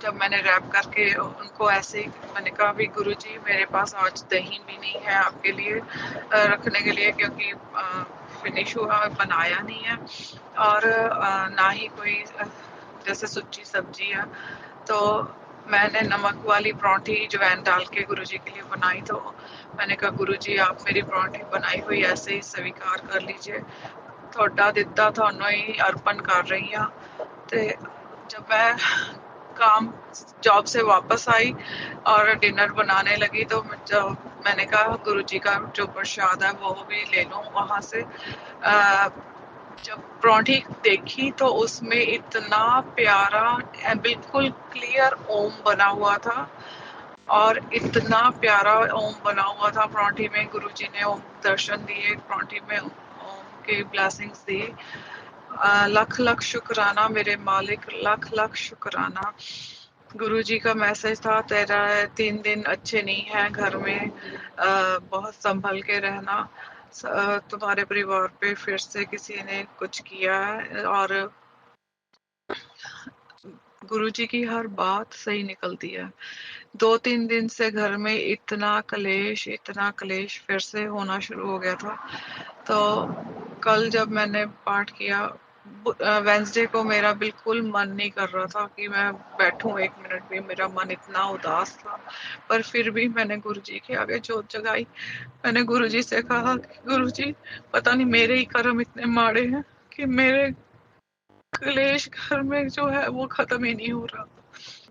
जब मैंने रैप करके उनको ऐसे ही मैंने कहा भी गुरुजी मेरे पास आज दही भी नहीं है आपके लिए रखने के लिए, क्योंकि फिनिश हुआ, बनाया नहीं है, और ना ही कोई जैसे सूची सब्जी है. तो मैंने नमक वाली परांठी अजवाइन डाल के गुरुजी के लिए बनाई. तो मैंने कहा गुरुजी आप मेरी परांठी बनाई हुई ऐसे ही स्वीकार कर लीजिए, थोड़ा दिता थानों ही अर्पण कर रही हाँ. तो जब मैं काम जॉब से वापस आई और डिनर बनाने लगी, तो मैंने कहा गुरुजी का जो प्रसाद है वो भी ले लूं वहां से। जब परांठी देखी तो उसमें इतना प्यारा बिल्कुल क्लियर ओम बना हुआ था, और इतना प्यारा ओम बना हुआ था परांठी में। गुरुजी ने ओम दर्शन दिए, परांठी में ओम के ब्लेसिंग्स दी। लख लख शुक्राना मेरे मालिक, लख लख शुक्राना। गुरुजी का मैसेज था, तेरा 3 दिन अच्छे नहीं है घर में, बहुत संभल के रहना। तुम्हारे परिवार पे फिर से किसी ने कुछ किया है, और गुरुजी की हर बात सही निकलती है। 2-3 दिन से घर में इतना कलेश फिर से होना शुरू हो गया था। तो कल जब मैंने पाठ किया, वेंसडे को मेरा बिल्कुल मन नहीं कर रहा था कि मैं बैठूं 1 मिनट भी, मेरा मन इतना उदास था। पर फिर भी मैंने गुरुजी के आगे जोत जगाई। मैंने गुरुजी से कहा कि गुरुजी, पता नहीं मेरे ही कर्म इतने माड़े हैं कि मेरे क्लेश घर में जो है वो खत्म ही नहीं हो रहा।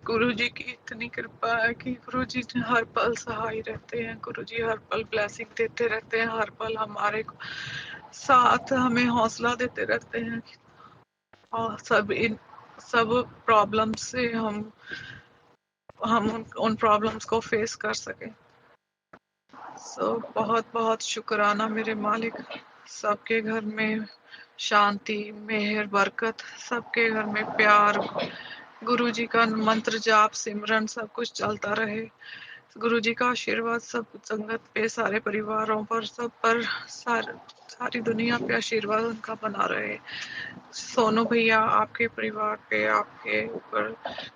गुरुजी की इतनी कृपा है कि गुरुजी हर पल सहाय रहते हैं, गुरुजी हर पल ब्लेसिंग देते रहते हैं, हर पल हमारे साथ हमें हौसला देते रहते हैं, और सब प्रॉब्लम से हम उन प्रॉब्लम्स को फेस कर सके। बहुत बहुत शुक्राना मेरे मालिक। सबके घर में शांति, मेहर, बरकत, सबके घर में प्यार, गुरुजी का मंत्र जाप सिमरन सब कुछ चलता रहे। गुरुजी का आशीर्वाद सब संगत पे, सारे परिवारों पर, सब पर, सारी दुनिया पे आशीर्वाद उनका बना रहे। सोनू भैया, आपके परिवार पे, आपके ऊपर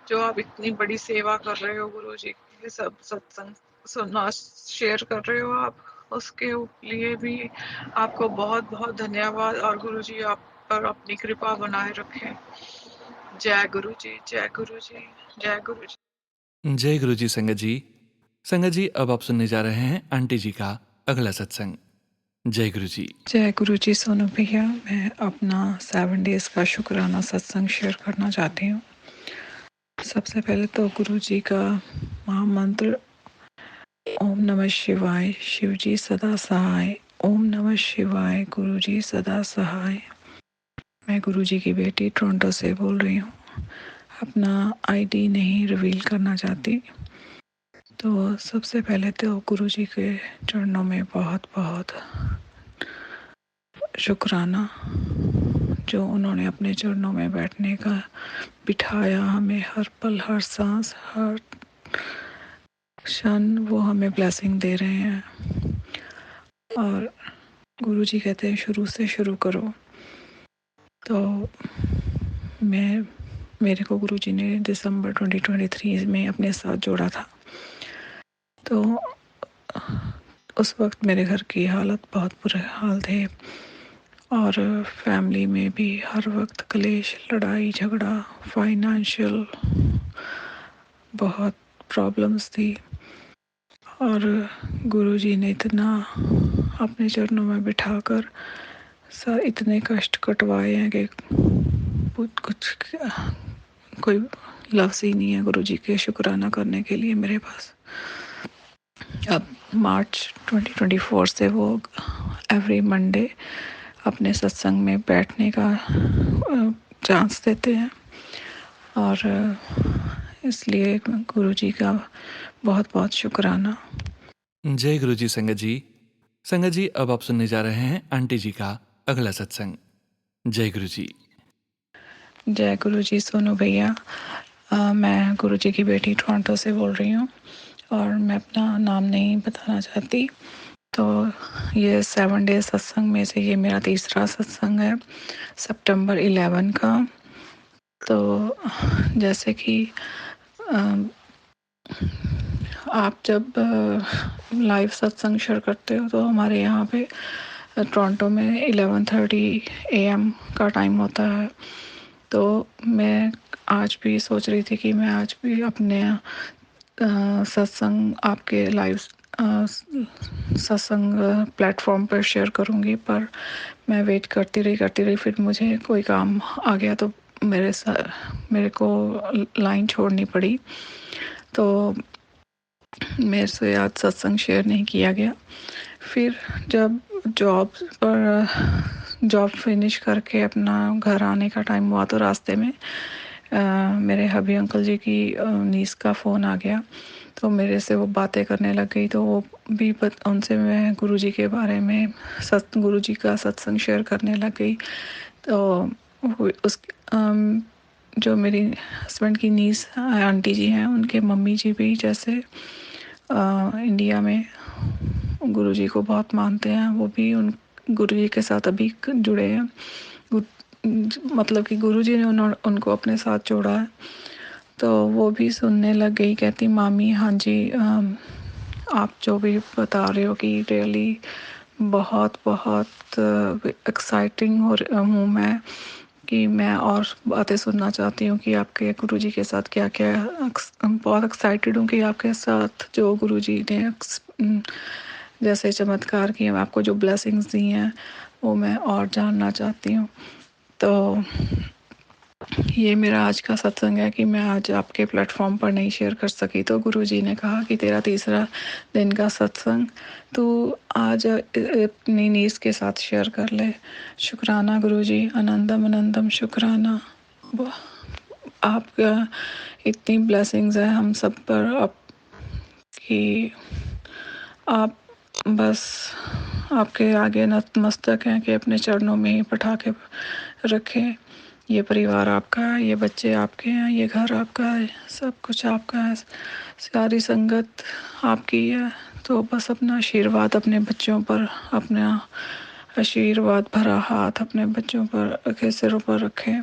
जो आप इतनी बड़ी सेवा कर रहे हो, गुरुजी के सब सत्संग सुनना शेयर कर रहे हो आप, उसके लिए भी आपको बहुत बहुत धन्यवाद। और गुरुजी आप पर अपनी कृपा बनाए रखें। जय गुरुजी, जय गुरुजी, जय गुरुजी। जय गुरु जी संगत जी। संगत जी, अब आप सुनने जा रहे हैं आंटी जी का अगला सत्संग। जय गुरु जी। जय गुरु जी। सोनू भैया, मैं अपना 7 डेज का शुक्राना सत्संग शेयर करना चाहती हूँ। सबसे पहले तो गुरु जी का महामंत्र ओम नमः शिवाय, शिव जी सदा सहाय। ओम नमः शिवाय, गुरु जी सदा सहाय। मैं गुरु जी की बेटी टोरंटो से बोल रही हूँ। अपना आईडी नहीं रिवील करना चाहती। तो सबसे पहले तो गुरु जी के चरणों में बहुत बहुत शुक्राना, जो उन्होंने अपने चरणों में बैठने का बिठाया हमें। हर पल, हर सांस, हर क्षण वो हमें ब्लेसिंग दे रहे हैं। और गुरुजी कहते हैं शुरू से शुरू करो। तो मेरे को गुरुजी ने दिसंबर 2023 में अपने साथ जोड़ा था। तो उस वक्त मेरे घर की हालत बहुत बुरे हाल थे, और फैमिली में भी हर वक्त क्लेश, लड़ाई झगड़ा, फाइनेंशियल बहुत प्रॉब्लम्स थी। और गुरुजी ने इतना अपने चरणों में बिठाकर इतने कष्ट कटवाए हैं कि कुछ कोई लफ्ज़ ही नहीं है गुरुजी के शुक्राना करने के लिए मेरे पास। अब मार्च 2024 से वो एवरी मंडे अपने सत्संग में बैठने का चांस देते हैं, और इसलिए गुरुजी का बहुत बहुत शुक्राना। जय गुरु जी संगत जी। संगत जी, अब आप सुनने जा रहे हैं आंटी जी का अगला सत्संग। जय गुरु जी। जय गुरु जी। सोनू भैया, मैं गुरु जी की बेटी टोरंटो से बोल रही हूँ, और मैं अपना नाम नहीं बताना चाहती। तो ये 7 डेज सत्संग में से ये मेरा तीसरा सत्संग है, सितंबर 11 का। तो जैसे कि आप जब लाइव सत्संग शेयर करते हो तो हमारे यहाँ पे टोरंटो में 11:30 AM का टाइम होता है। तो मैं आज भी सोच रही थी कि मैं आज भी अपने सत्संग आपके लाइव सत्संग प्लेटफॉर्म पर शेयर करूँगी, पर मैं वेट करती रही। फिर मुझे कोई काम आ गया तो मेरे को लाइन छोड़नी पड़ी, तो मेरे से आज सत्संग शेयर नहीं किया गया। फिर जब जॉब फिनिश करके अपना घर आने का टाइम हुआ तो रास्ते में मेरे हबी अंकल जी की नीस का फ़ोन आ गया, तो मेरे से वो बातें करने लग गई। तो वो भी उनसे मैं गुरुजी के बारे में गुरुजी का सत्संग शेयर करने लग गई। तो उस जो मेरी हस्बैंड की नीस आंटी जी हैं, उनके मम्मी जी भी जैसे इंडिया में गुरुजी को बहुत मानते हैं, वो भी उन गुरुजी के साथ अभी जुड़े हैं। मतलब कि गुरुजी ने उनको अपने साथ जोड़ा है। तो वो भी सुनने लग गई, कहती मामी हाँ जी, आप जो भी बता रहे हो कि रियली बहुत बहुत एक्साइटिंग हूँ मैं, कि मैं और बातें सुनना चाहती हूँ कि आपके गुरुजी के साथ क्या क्या है। बहुत एक्साइटेड हूँ कि आपके साथ जो गुरुजी ने जैसे चमत्कार किए, आपको जो ब्लेसिंग्स दी हैं वो मैं और जानना चाहती हूँ। तो ये मेरा आज का सत्संग है कि मैं आज आपके प्लेटफॉर्म पर नहीं शेयर कर सकी, तो गुरुजी ने कहा कि तेरा तीसरा दिन का सत्संग तू आज अपनी नीस के साथ शेयर कर ले। शुक्राना गुरुजी, आनंदम आनंदम शुक्राना। आपका इतनी ब्लेसिंग्स है हम सब पर, आप कि आप बस आपके आगे नतमस्तक हैं कि अपने चरणों में ही बैठा के रखें। ये परिवार आपका है, ये बच्चे आपके हैं, ये घर आपका है, सब कुछ आपका है, सारी संगत आपकी है। तो बस अपना आशीर्वाद अपने बच्चों पर, अपना आशीर्वाद भरा हाथ अपने बच्चों पर के सिरों पर रखें।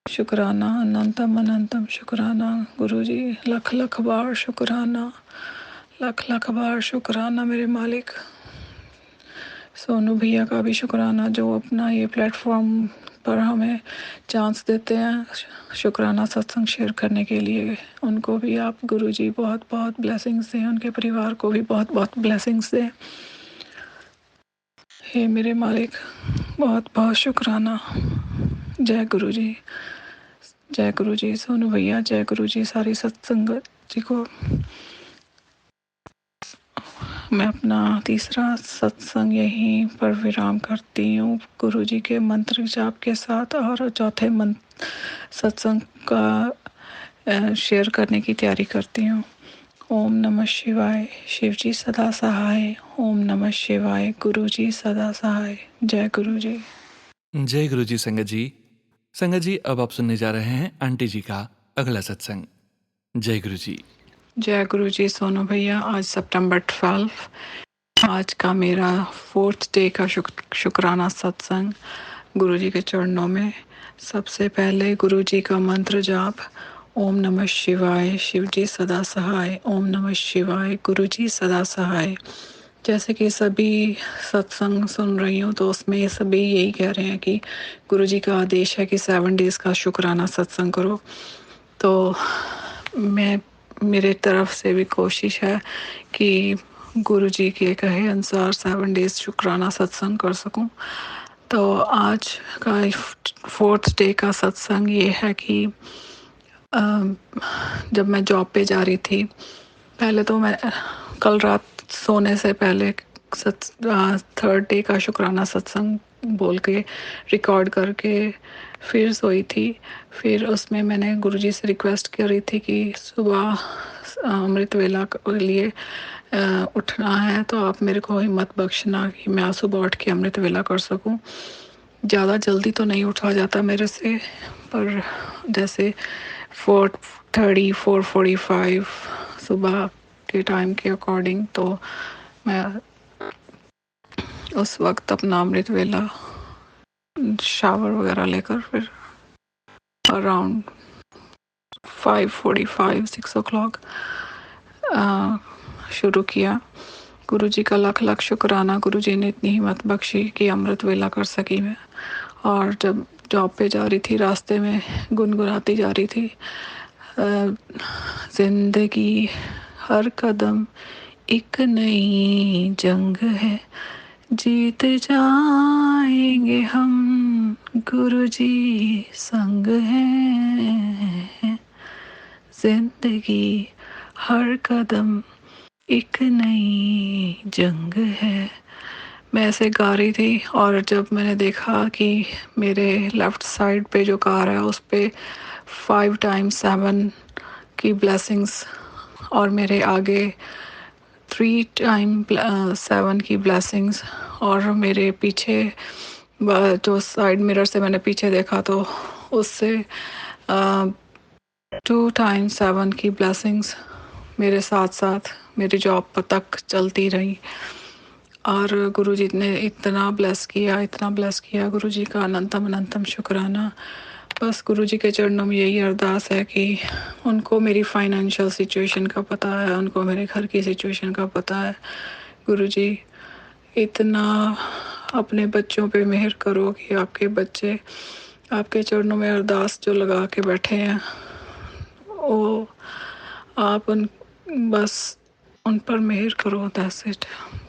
शुक्राना, अनंतम अनंतम शुक्राना गुरुजी, लख लख बार शुक्राना, लख लख बार शुक्राना मेरे मालिक। सोनू भैया का भी शुक्राना जो अपना ये प्लेटफॉर्म पर हमें चांस देते हैं शुक्राना सत्संग शेयर करने के लिए। उनको भी आप गुरुजी बहुत बहुत ब्लेसिंग्स दें, उनके परिवार को भी बहुत बहुत ब्लेसिंग्स दें। हे मेरे मालिक, बहुत बहुत शुक्राना। जय गुरुजी, जय गुरुजी। सोनू भैया जय गुरुजी, सारी सत्संगत जी को मैं अपना तीसरा सत्संग यहीं पर विराम करती हूँ गुरुजी के मंत्र जाप के साथ, और चौथे सत्संग का शेयर करने की तैयारी करती हूँ। ओम नमः शिवाय, शिवजी सदा सहाय। ओम नमः शिवाय, गुरुजी सदा सहाय। जय गुरुजी। जय गुरुजी संगत जी। संगत जी, अब आप सुनने जा रहे हैं आंटी जी का अगला सत्संग। जय गुरुजी। जय गुरुजी। सोनू भैया, आज सितंबर 12 आज का मेरा 4th डे का शुक्राना सत्संग गुरुजी के चरणों में। सबसे पहले गुरुजी का मंत्र जाप, ओम नमः शिवाय, शिवजी सदा सहाय। ओम नमः शिवाय, गुरुजी सदा सहाय। जैसे कि सभी सत्संग सुन रही हूँ तो उसमें सभी यही कह रहे हैं कि गुरुजी का आदेश है कि 7 डेज़ का शुक्राना सत्संग करो। तो मेरे तरफ से भी कोशिश है कि गुरुजी के कहे अनुसार 7 डेज़ शुक्राना सत्संग कर सकूं। तो आज का 4th डे का सत्संग ये है कि जब मैं जॉब पे जा रही थी, पहले तो मैं कल रात सोने से पहले 3rd डे का शुक्राना सत्संग बोल के रिकॉर्ड करके फिर सोई थी। फिर उसमें मैंने गुरुजी से रिक्वेस्ट करी थी कि सुबह अमृत वेला के लिए उठना है, तो आप मेरे को हिम्मत बख्शना कि मैं सुबह उठ के अमृत वेला कर सकूं। ज़्यादा जल्दी तो नहीं उठा जाता मेरे से, पर जैसे 4:30 4:45 सुबह के टाइम के अकॉर्डिंग, तो मैं उस वक्त अपना अमृत वेला शावर वगैरह लेकर फिर अराउंड 5:45 6 o'clock शुरू किया। गुरुजी का लाख लाख शुक्राना, गुरुजी ने इतनी हिम्मत बख्शी कि अमृत वेला कर सकी मैं। और जब जॉब पे जा रही थी, रास्ते में गुनगुनाती जा रही थी, जिंदगी हर कदम एक नई जंग है, जीत जाएंगे हम गुरुजी संग है, जिंदगी हर कदम एक नई जंग है। मैं ऐसे गा रही थी और जब मैंने देखा कि मेरे लेफ़्ट साइड पे जो कार है उस पे 5 टाइम्स 7 की ब्लेसिंग्स और मेरे आगे 3 टाइम 7 की ब्लेसिंग्स और मेरे पीछे जो साइड मिरर से मैंने पीछे देखा तो उससे 2 टाइम्स 7 की ब्लेसिंग्स मेरे साथ साथ मेरी जॉब तक चलती रही। और गुरुजी ने इतना ब्लेस किया, गुरुजी का अनंतम अनंतम शुक्राना। बस गुरुजी के चरणों में यही अरदास है कि उनको मेरी फाइनेंशियल सिचुएशन का पता है, उनको मेरे घर की सिचुएशन का पता है। गुरुजी इतना अपने बच्चों पे मेहर करो कि आपके बच्चे आपके चरणों में अरदास जो लगा के बैठे हैं वो आप बस उन पर मेहर करो। That's it.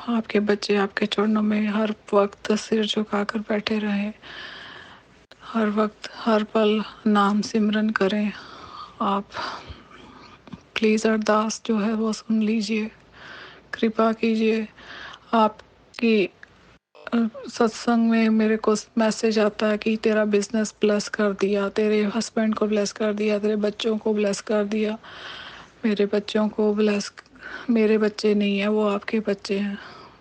आपके बच्चे आपके चरणों में हर वक्त सिर झुकाकर बैठे रहें, हर वक्त हर पल नाम सिमरन करें। आप प्लीज़ अरदास जो है वो सुन लीजिए, कृपा कीजिए। आपकी सत्संग में मेरे को मैसेज आता है कि तेरा बिजनेस ब्लेस कर दिया, तेरे हस्बैंड को ब्लेस कर दिया, तेरे बच्चों को ब्लेस कर दिया। मेरे बच्चों को ब्लेस, मेरे बच्चे नहीं हैं, वो आपके बच्चे हैं,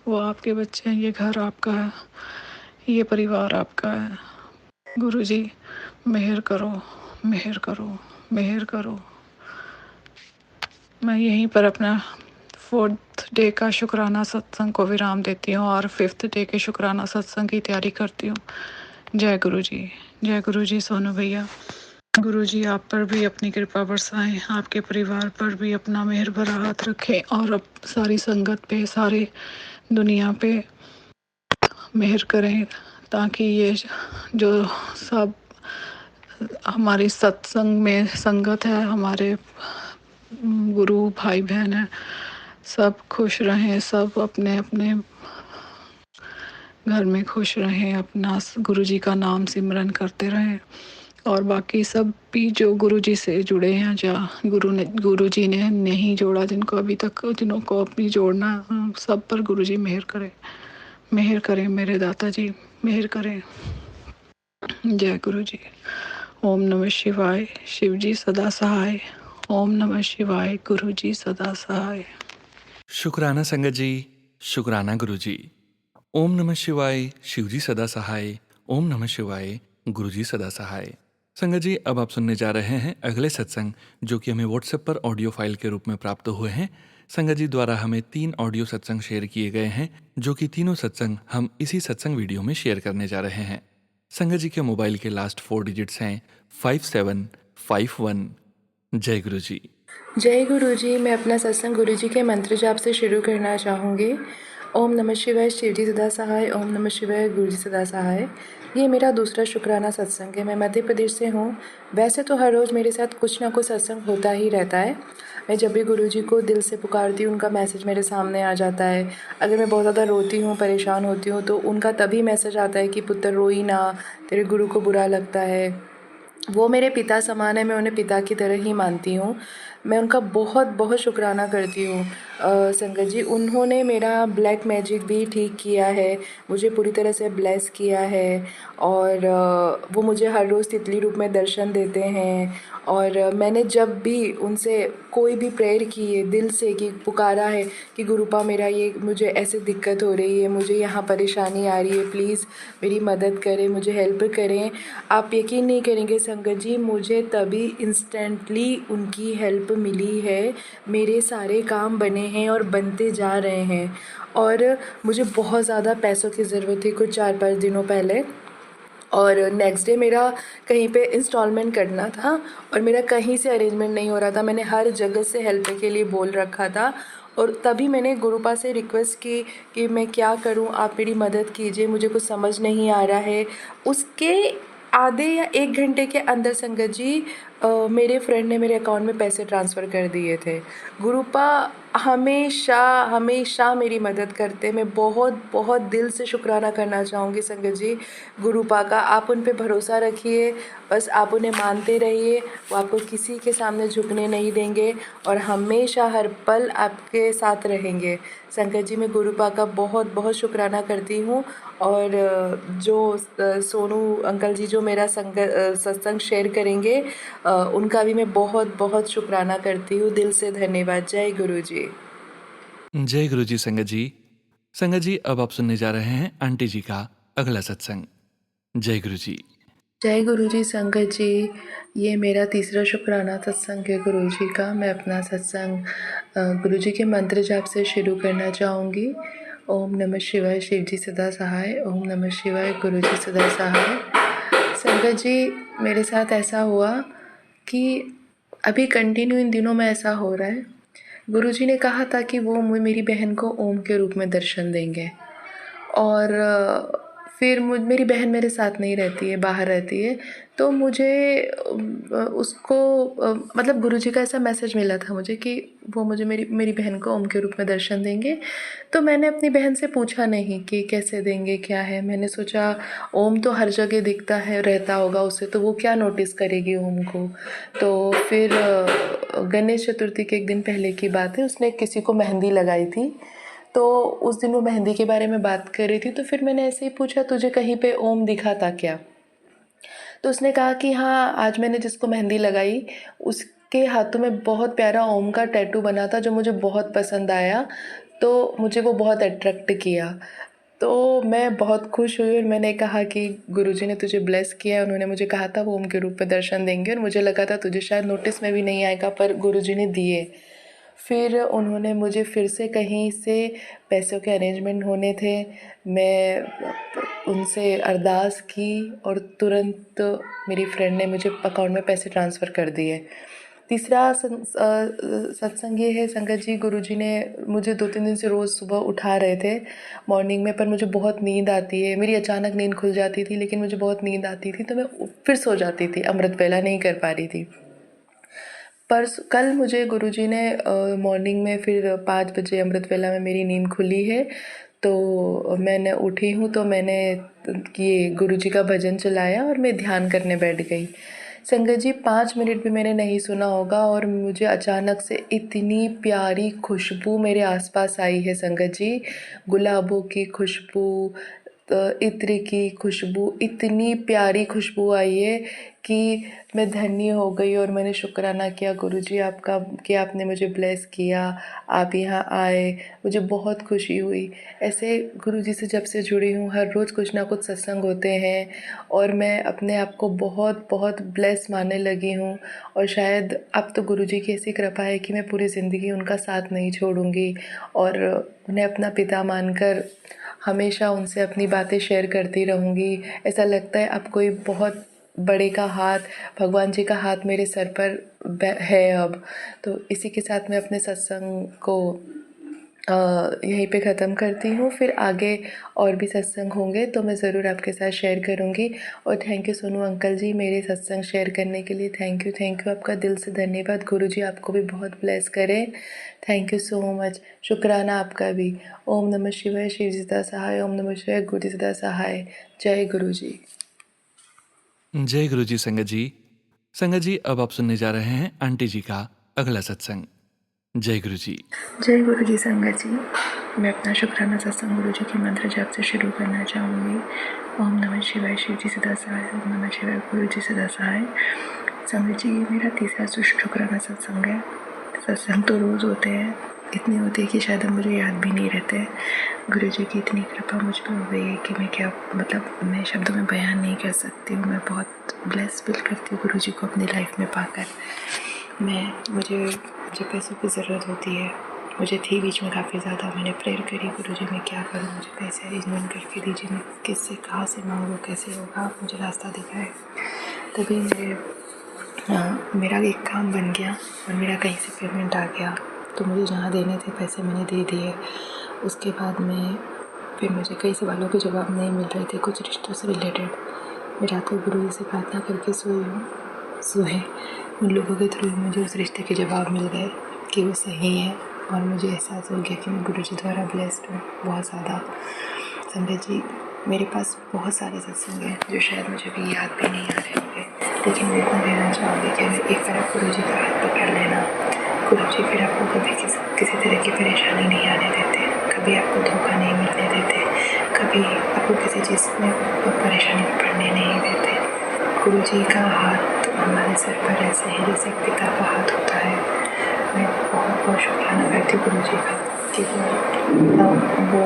वो आपके बच्चे हैं। ये घर आपका है, ये परिवार आपका है। गुरुजी मेहर करो, मेहर करो, मेहर करो। मैं यहीं पर अपना 4th डे का शुक्राना सत्संग को विराम देती हूँ और 5th डे के शुक्राना सत्संग की तैयारी करती हूँ। जय गुरुजी, जय गुरुजी सोनू भैया। गुरुजी आप पर भी अपनी कृपा बरसाएं, आपके परिवार पर भी अपना मेहर भरा हाथ रखें और अब सारी संगत पे, सारी दुनिया पे मेहर करें, ताकि ये जो सब हमारी सत्संग में संगत है, हमारे गुरु भाई बहन हैं, सब खुश रहें, सब अपने अपने घर में खुश रहें, अपना गुरुजी का नाम सिमरन करते रहें। और बाकी सब भी जो गुरुजी से जुड़े हैं, या गुरुजी ने नहीं जोड़ा, जिनको अभी तक, जिनको अभी जोड़ना, सब पर गुरुजी मेहर करें, मेहर करें मेरे दाता जी, मेहर करें। जय गुरुजी। ओम नमः शिवाय। शिवजी सदा सहाय। ओम नमः शिवाय। गुरुजी सदा सहाय। शुक्राना संगत जी, शुक्राना गुरुजी। ओम नमः शिवाय, शिवजी सदा सहाय। ओम नमः शिवाय, गुरुजी सदा सहाय। संगत जी, अब आप सुनने जा रहे हैं अगले सत्संग, जो कि हमें व्हाट्सएप पर ऑडियो फाइल के रूप में प्राप्त हुए हैं। संगत जी द्वारा हमें 3 ऑडियो सत्संग शेयर किए गए हैं, जो कि तीनों सत्संग हम इसी सत्संग वीडियो में शेयर करने जा रहे हैं। संगत जी के मोबाइल के लास्ट 4 डिजिट्स हैं 5751। जय गुरु जी। जय गुरु जी। मैं अपना सत्संग गुरु जी के मंत्र जाप से शुरू करना चाहूँगी। ओम नमः शिवाय, शिवजी सदा सहाय। ओम नमः शिवाय, गुरु जी सदा सहाय। ये मेरा दूसरा शुक्राना सत्संग है। मैं मध्य प्रदेश से हूँ। वैसे तो हर रोज़ मेरे साथ कुछ ना कुछ सत्संग होता ही रहता है। मैं जब भी गुरु जी को दिल से पुकारती हूँ, उनका मैसेज मेरे सामने आ जाता है। अगर मैं बहुत ज़्यादा रोती हूँ, परेशान होती हूँ, तो उनका तभी मैसेज आता है कि पुत्र रोई ना, तेरे गुरु को बुरा लगता है। वो मेरे पिता समान है, मैं उन्हें पिता की तरह ही मानती हूँ। मैं उनका बहुत बहुत शुक्राना करती हूँ। संगत जी, उन्होंने मेरा ब्लैक मैजिक भी ठीक किया है, मुझे पूरी तरह से ब्लेस किया है। और वो मुझे हर रोज़ तितली रूप में दर्शन देते हैं। और मैंने जब भी उनसे कोई भी प्रेयर की है दिल से, कि पुकारा है कि गुरुपा मेरा ये, मुझे ऐसे दिक्कत हो रही है, मुझे यहाँ परेशानी आ रही है, प्लीज़ मेरी मदद करें, मुझे हेल्प करें। आप यकीन नहीं करेंगे संगत जी, मुझे तभी इंस्टेंटली उनकी हेल्प मिली है। मेरे सारे काम बने हैं और बनते जा रहे हैं। और मुझे बहुत ज़्यादा पैसों की ज़रूरत थी कुछ 4-5 दिनों पहले, और नेक्स्ट डे मेरा कहीं पे इंस्टॉलमेंट करना था और मेरा कहीं से अरेंजमेंट नहीं हो रहा था। मैंने हर जगह से हेल्प के लिए बोल रखा था और तभी मैंने गुरुपा से रिक्वेस्ट की कि मैं क्या करूं, आप मेरी मदद कीजिए, मुझे कुछ समझ नहीं आ रहा है। उसके आधे या 1 घंटे के अंदर संगत जी मेरे फ्रेंड ने मेरे अकाउंट में पैसे ट्रांसफ़र कर दिए थे। गुरुपा हमेशा हमेशा मेरी मदद करते। मैं बहुत बहुत दिल से शुक्राना करना चाहूँगी संगत जी गुरुपा का। आप उन पे भरोसा रखिए, बस आप उन्हें मानते रहिए, वो आपको किसी के सामने झुकने नहीं देंगे और हमेशा हर पल आपके साथ रहेंगे। संगत जी मैं गुरुपा का बहुत बहुत शुक्राना करती हूँ। और जो सोनू अंकल जी जो मेरा सत्संग शेयर करेंगे, उनका भी मैं बहुत बहुत शुक्राना करती हूँ। दिल से धन्यवाद। जय गुरु जी। जय गुरु जी संगत जी। संगत जी अब आप सुनने जा रहे हैं आंटी जी का अगला सत्संग। जय गुरु जी। जय गुरु जी संगत जी। ये मेरा तीसरा शुक्राना सत्संग है गुरु जी का। मैं अपना सत्संग गुरु जी के मंत्र जाप से शुरू करना चाहूँगी। ओम नमः शिवाय, शिव जी सदा सहाय। ओम नमः शिवाय, गुरु जी सदा सहाय। संगत जी मेरे साथ ऐसा हुआ कि अभी कंटिन्यू इन दिनों में ऐसा हो रहा है। गुरु जी ने कहा था कि वो मेरी बहन को ओम के रूप में दर्शन देंगे। और फिर मेरी बहन मेरे साथ नहीं रहती है, बाहर रहती है। तो मुझे उसको मतलब गुरुजी का ऐसा मैसेज मिला था मुझे कि वो मुझे मेरी बहन को ओम के रूप में दर्शन देंगे। तो मैंने अपनी बहन से पूछा नहीं कि कैसे देंगे, क्या है। मैंने सोचा ओम तो हर जगह दिखता है, रहता होगा उसे, तो वो क्या नोटिस करेगी ओम को। तो फिर गणेश चतुर्थी के एक दिन पहले की बात है, उसने किसी को मेहंदी लगाई थी। तो उस दिन वो मेहंदी के बारे में बात कर रही थी। तो फिर मैंने ऐसे ही पूछा, तुझे कहीं पे ओम दिखा था क्या? तो उसने कहा कि हाँ, आज मैंने जिसको मेहंदी लगाई उसके हाथों में बहुत प्यारा ओम का टैटू बना था जो मुझे बहुत पसंद आया। तो मुझे वो बहुत अट्रैक्ट किया। तो मैं बहुत खुश हुई और मैंने कहा कि गुरुजी ने तुझे ब्लेस किया। उन्होंने मुझे कहा था वो ओम के रूप में दर्शन देंगे और मुझे लगा था तुझे शायद नोटिस में भी नहीं आएगा, पर गुरुजी ने दिए। फिर उन्होंने मुझे फिर से कहीं से पैसों के अरेंजमेंट होने थे। मैं उनसे अरदास की और तुरंत मेरी फ्रेंड ने मुझे अकाउंट में पैसे ट्रांसफ़र कर दिए। तीसरा सत्संग ये है संगत जी, गुरुजी ने मुझे 2-3 दिन से रोज़ सुबह उठा रहे थे मॉर्निंग में, पर मुझे बहुत नींद आती है। मेरी अचानक नींद खुल जाती थी, लेकिन मुझे बहुत नींद आती थी तो मैं फिर सो जाती थी, अमृत वेला नहीं कर पा रही थी। पर कल मुझे गुरुजी ने मॉर्निंग में फिर 5 बजे अमृत वेला में मेरी नींद खुली है। तो मैंने उठी हूँ तो मैंने ये गुरुजी का भजन चलाया और मैं ध्यान करने बैठ गई। संगत जी 5 मिनट भी मैंने नहीं सुना होगा और मुझे अचानक से इतनी प्यारी खुशबू मेरे आसपास आई है संगत जी। गुलाबों की खुशबू, इत्र की खुशबू, इतनी प्यारी खुशबू आई है कि मैं धन्य हो गई। और मैंने शुक्राना किया गुरुजी आपका कि आपने मुझे ब्लेस किया, आप यहाँ आए, मुझे बहुत खुशी हुई। ऐसे गुरुजी से जब से जुड़ी हूँ हर रोज़ कुछ ना कुछ सत्संग होते हैं और मैं अपने आप को बहुत बहुत ब्लेस मानने लगी हूँ। और शायद अब तो गुरुजी की ऐसी कृपा है कि मैं पूरी ज़िंदगी उनका साथ नहीं छोड़ूंगी और उन्हें अपना पिता मानकर हमेशा उनसे अपनी बातें शेयर करती रहूँगी। ऐसा लगता है अब कोई बहुत बड़े का हाथ, भगवान जी का हाथ मेरे सर पर है अब। तो इसी के साथ मैं अपने सत्संग को यहीं पे ख़त्म करती हूँ। फिर आगे और भी सत्संग होंगे तो मैं ज़रूर आपके साथ शेयर करूँगी। और थैंक यू सोनू अंकल जी मेरे सत्संग शेयर करने के लिए। थैंक यू आपका दिल से धन्यवाद। गुरुजी आपको भी बहुत ब्लेस करें। Thank you so much. शुक्राना आपका भी। ओम नमः शिवाय, शिव जी सदा सहाय। ओम नमः शिवाय, गुरु जी सदा सहाय। जय गुरु जी। जय गुरु जी संगत जी। संगत जी अब आप सुनने जा रहे हैं आंटी जी का अगला सत्संग। जय गुरु जी। जय गुरु जी संगत जी। मैं अपना शुक्राना सत्संग गुरु जी के मंत्र जाप से शुरू करना चाहूँगी। ओम नमः शिवाय, शिव जी सदा सहाय। ओम नमः शिवाय, गुरु जी सदा सहाय। संगत जी ये मेरा तीसरा शुक्राना सत्संग है। सत्संग तो रोज़ होते हैं, इतने होते हैं कि शायद मुझे याद भी नहीं रहते। गुरु जी की इतनी कृपा मुझ पर हो गई है कि मैं क्या मैं शब्दों में बयान नहीं कर सकती हूँ। मैं बहुत ब्लेस फील करती हूँ गुरु जी को अपनी लाइफ में पाकर। मुझे पैसों की ज़रूरत होती है, मुझे थी बीच में काफ़ी ज़्यादा। मैंने प्रेयर करी, गुरु जी मैं क्या करूँ, मुझे पैसे अरेंजमेंट करके दीजिए, मैं किससे कहाँ से मांगूँ, कैसे होगा, आप मुझे रास्ता दिखाए। तभी मेरा एक काम बन गया और मेरा कहीं से पेमेंट आ गया। तो मुझे जहाँ देने थे पैसे मैंने दे दिए। उसके बाद में फिर मुझे कई सवालों के जवाब नहीं मिल रहे थे कुछ रिश्तों से रिलेटेड। मैं रात को गुरु जी से प्रार्थना करके सोई हूँ हुए, उन लोगों के थ्रू मुझे उस रिश्ते के जवाब मिल गए कि वो सही है, और मुझे एहसास हो गया कि मैं गुरुजी द्वारा ब्लेस्ड हूँ बहुत ज़्यादा। संगत जी, मेरे पास बहुत सारे सत्संग हैं जो शायद मुझे भी याद भी नहीं आ रहे होंगे, लेकिन मैं इतना कहना चाहूँगी कि अगर एक बार आप गुरुजी का हाथ पकड़ लेना, गुरुजी फिर आपको कभी किसी तरह की परेशानी नहीं आने देते, कभी आपको धोखा नहीं मिलने देते, कभी आपको किसी चीज़ में परेशानी में पड़ने नहीं देते। गुरुजी का हाथ हमारे सर पर ऐसे ही जैसे पिता का हाथ होता है। मैं बहुत बहुत शुक्राना करती हूँ गुरुजी का कि वो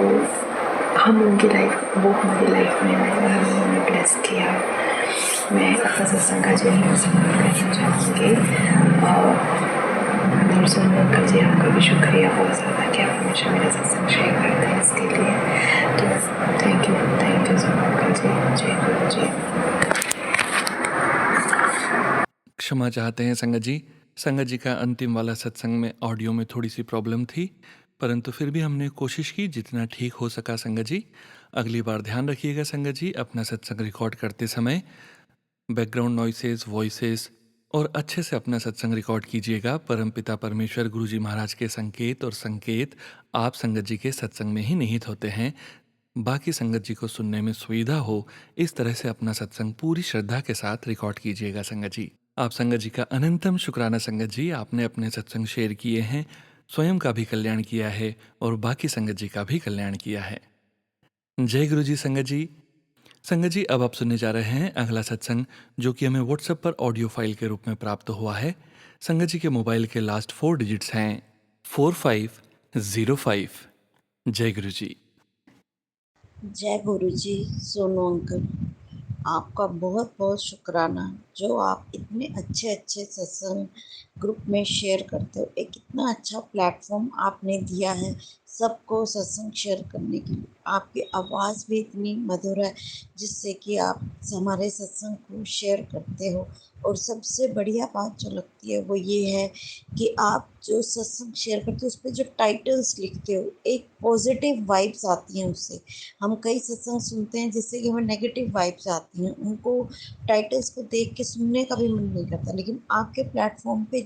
हम उनकी लाइफ, वो हमारी लाइफ में उन्होंने ब्लेस किया। मैं अपना सत्संग का यही समर्पण करना चाहूँगी, और सोनू अंकल जी, आपका भी शुक्रिया बहुत ज़्यादा कि आप हमेशा मेरा सत्संग शेयर करते हैं इसके लिए। तो थैंक यू सोनू अंकल जी। जय गुरु जी। क्षमा चाहते हैं संगत जी। संगत जी का अंतिम वाला सत्संग में ऑडियो में थोड़ी सी प्रॉब्लम थी, परंतु फिर भी हमने कोशिश की जितना ठीक हो सका। संगत जी, अगली बार ध्यान रखिएगा संगत जी, अपना सत्संग रिकॉर्ड करते समय बैकग्राउंड नॉइसेस, वॉइसेस और अच्छे से अपना सत्संग रिकॉर्ड कीजिएगा। परमपिता परमेश्वर गुरुजी महाराज के संकेत और संकेत आप संगत जी के सत्संग में ही निहित होते हैं। बाकी संगत जी को सुनने में सुविधा हो, इस तरह से अपना सत्संग पूरी श्रद्धा के साथ रिकॉर्ड कीजिएगा संगत जी। आप संगत जी का अनंतम शुक्राना संगत जी। आपने अपने सत्संग शेयर किए हैं, स्वयं का भी कल्याण किया है और बाकी संगत जी का भी कल्याण किया है। जय गुरु जी संगत जी। संगत जी, अब आप सुनने जा रहे हैं अगला सत्संग, जो कि हमें व्हाट्सएप पर ऑडियो फाइल के रूप में प्राप्त हुआ है। संगत जी के मोबाइल के लास्ट 4 डिजिट्स हैं 4505। जय गुरु जी। जय गुरु जी। सोनू अंकल, आपका बहुत बहुत शुक्राना जो आप इतने अच्छे अच्छे सत्संग ग्रुप में शेयर करते हो। एक इतना अच्छा प्लेटफॉर्म आपने दिया है सबको सत्संग शेयर करने के लिए। आपकी आवाज़ भी इतनी मधुर है जिससे कि आप हमारे सत्संग को शेयर करते हो। और सबसे बढ़िया बात जो लगती है वो ये है कि आप जो सत्संग शेयर करते हो उस पर जो टाइटल्स लिखते हो, एक पॉजिटिव वाइब्स आती हैं उससे। हम कई सत्संग सुनते हैं जिससे कि हमें नेगेटिव वाइब्स आती हैं, उनको टाइटल्स को देख के सुनने का भी मन नहीं करता। लेकिन आपके प्लेटफॉर्म पे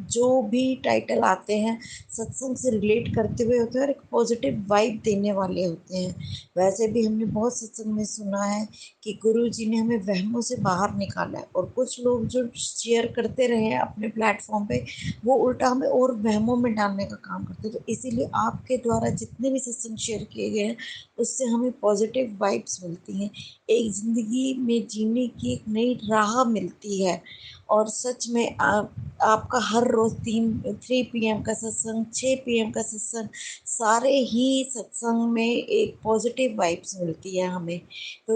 जो भी टाइटल आते हैं सत्संग से रिलेट करते हुए होते हैं और एक पॉजिटिव वाइब देने वाले होते हैं। वैसे भी हमने बहुत सत्संग में सुना है कि गुरु जी ने हमें वहमों से बाहर निकाला है, और कुछ लोग जो शेयर करते रहे हैं अपने प्लेटफॉर्म पे वो उल्टा हमें और वहमों में डालने का काम करते हैं। तो इसीलिए आपके द्वारा जितने भी सत्संग शेयर किए गए हैं उससे हमें पॉजिटिव वाइब्स मिलती हैं, एक ज़िंदगी में जीने की एक नई राह मिलती है। और सच में आपका हर रोज़ 3 PM का सत्संग, 6 PM का सत्संग, सारे ही सत्संग में एक पॉजिटिव वाइब्स मिलती है हमें। तो